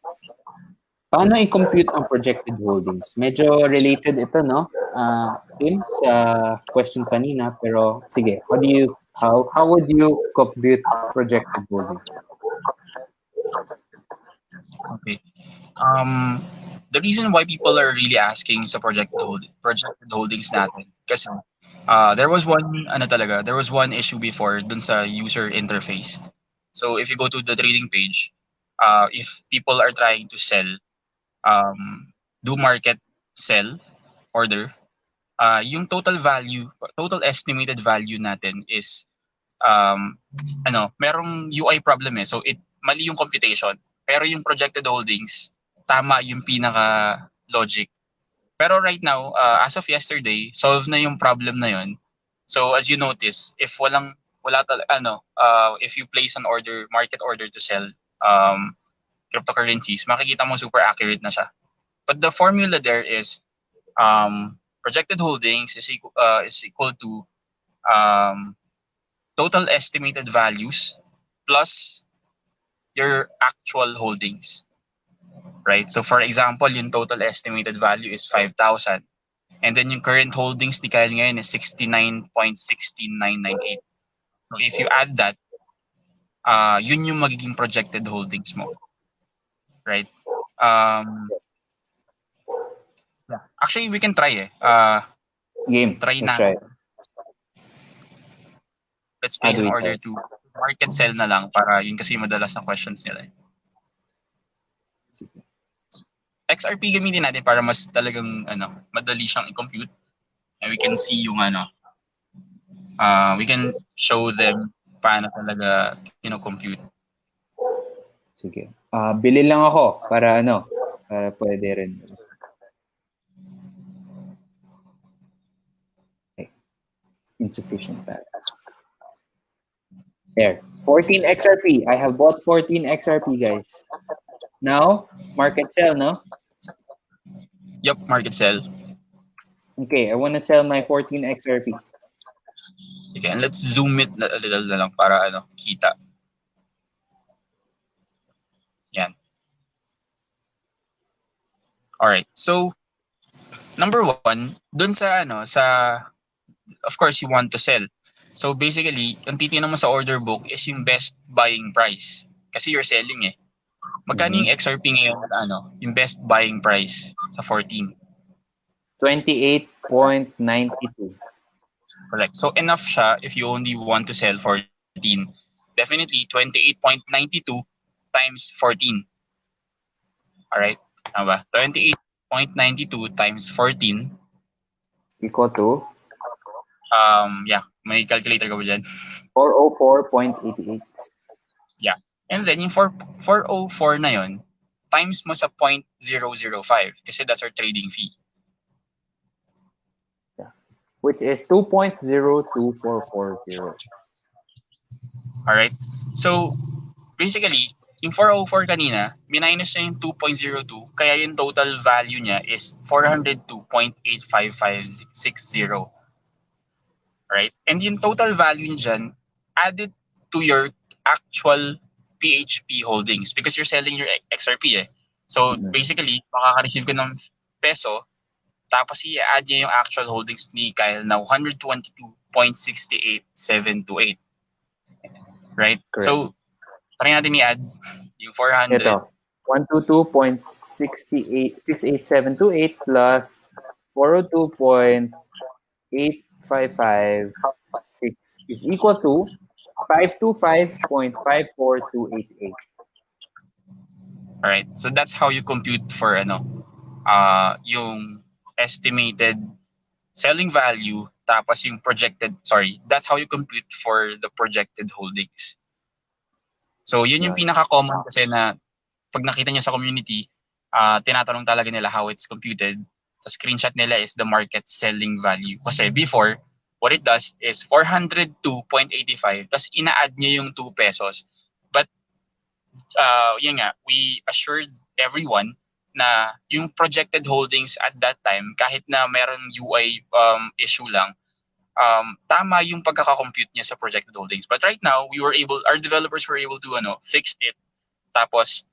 paano i-compute ang projected holdings? Medyo related ito, no? Tim, sa question kanina, pero sige, how would you compute projected holdings? Okay. The reason why people are really asking sa projected holdings natin kasi there was one issue before dun sa user interface. So if you go to the trading page, if people are trying to sell, do market sell order, yung total estimated value natin is merong UI problem eh. So mali yung computation. Pero yung projected holdings, tama yung pinaka logic. Pero right now, as of yesterday, solve na yung problem na yun. So as you notice, if if you place an market order to sell cryptocurrencies, makikita mo super accurate na siya. But the formula there is projected holdings is equal to total estimated values plus your actual holdings. Right? So for example, yung total estimated value is 5,000. And then yung current holdings ni Kyle ngayon is 69.16998. So if you add that, yun yung magiging projected holdings mo. Right? Actually, we can try Game. Try Let's na. try. Let's place an order to market sell na lang para yun kasi madalas na questions nila. XRP gamitin natin para mas talagang madali siyang i-compute. And we can see yung we can show them paano talaga compute. Sige. Bili lang ako para para pwede rin. Okay. Insufficient balance. There. 14 XRP. I have bought 14 XRP, guys. Now, market sell, no? Yup, market sell. Okay, I want to sell my 14 XRP. Okay, and let's zoom it a little na lang para kita. Yan. Alright, so number one, dun sa of course you want to sell. So basically, ang titingnan mo sa order book is yung best buying price. Kasi you're selling eh. Magkano yung XRP ngayon yung best buying price sa 14? 28.92. Correct. So enough siya if you only want to sell 14. Definitely 28.92 times 14. Alright? Tama ba? 28.92 times 14 equal to? May calculator ka ba dyan? 404.88. Yeah. And then yung 404 na yon times mo sa 0.005 kasi that's our trading fee. Yeah. Which is 2.02440. Alright? So, basically, yung 404 kanina, minus na yung 2.02, kaya yung total value niya is 402.85560. Right? And yung total value niya dyan, added to your actual PHP holdings because you're selling your XRP eh. So, basically, makaka-receive ka ng peso, tapos i-add niya yung actual holdings ni Kyle na 122.68728. Right? Correct. So, try natin i-add yung 400. Ito, 122.68728 plus 402.8556 is equal to 525.54288. Alright, so that's how you compute for yung estimated selling value Tapos yung that's how you compute for the projected holdings. So yun yung pinaka-common kasi na pag nakita niyo sa community, tinatanong talaga nila how it's computed. The screenshot nila is the market selling value. Kasi before, what it does is 402.85, tapos ina-add niya yung 2 pesos. But yun nga, we assured everyone na yung projected holdings at that time, kahit na meron UI issue lang, tama yung pagkakakompute niya sa projected holdings. But right now, our developers were able to fix it. Tapos,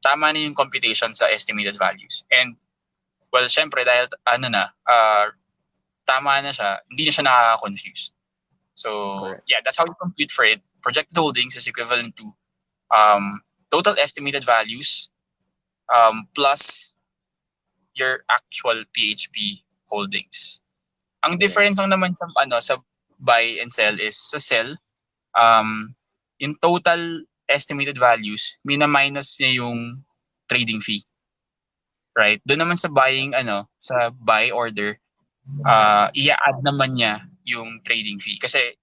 tama na yung computation sa estimated values. And, well, syempre, dahil, tama na siya, hindi na siya nakaka-confuse. So, yeah, that's how you compute for it. Projected holdings is equivalent to total estimated values plus your actual PHP holdings. Ang difference lang naman sa buy and sell is sa sell, in total estimated values, mina-minus niya yung trading fee. Right? Doon naman sa sa buy order, i-add naman niya yung trading fee. Kasi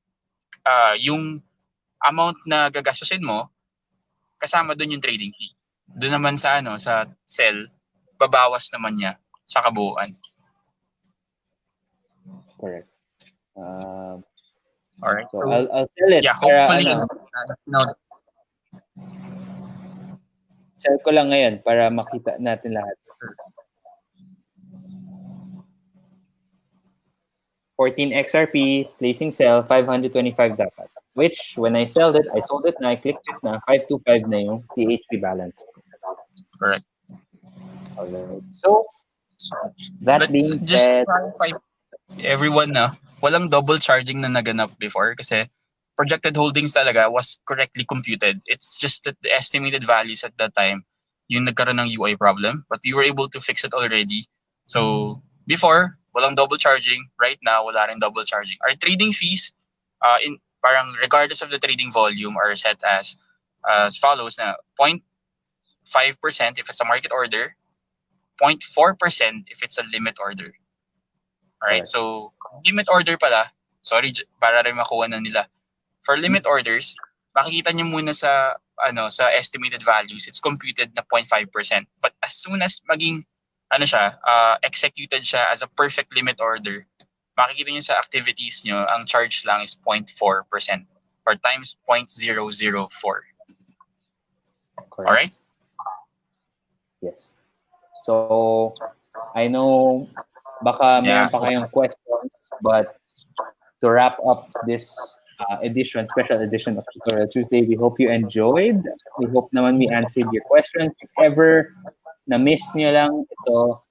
yung amount na gagastusin mo, kasama doon yung trading fee. Doon naman sa sa sell, babawas naman niya sa kabuuan. Correct. Alright. So I'll sell it. Yeah, hopefully, sell ko lang ngayon para makita natin lahat. 14 XRP, placing sell, 525 dapat. Which, when I sold it na, I clicked it na, 525 na yung PHP balance. Correct. Alright. So, that being said, everyone walang double charging na naganap before kasi projected holdings talaga was correctly computed. It's just that the estimated values at that time, yung nagkaroon ng UI problem, but we were able to fix it already. So, before, walang double charging. Right now, wala rin double charging. Our trading fees, parang regardless of the trading volume, are set as follows na 0.5% if it's a market order, 0.4% if it's a limit order. Alright, so limit order pala, sorry, para rin makuha na nila. For limit orders, makikita niyo muna sa sa estimated values, it's computed na 0.5%. But as soon as maging executed siya as a perfect limit order, makikita niyo sa activities niyo, ang charge lang is 0.4% or times 0.004. Correct. Alright? Yes. So, I know baka meron pa kayong questions, but to wrap up this special edition of Tutorial Tuesday, we hope you enjoyed. We hope naman we answered your questions. If ever na-miss nyo lang ito,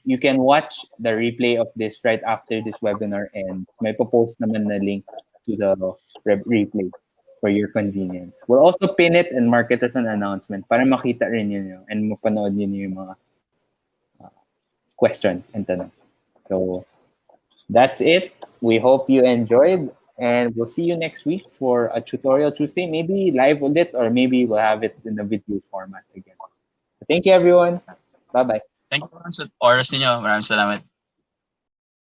you can watch the replay of this right after this webinar, and may post naman na link to the replay for your convenience. We'll also pin it and mark it as an announcement para makita rin yun and mapanood yun yung mga questions and tanong. So that's it. We hope you enjoyed, and we'll see you next week for a Tutorial Tuesday, maybe live ulit, or maybe we'll have it in the video format again. Thank you, everyone. Bye-bye. Thank you sa oras ninyo. Maraming salamat.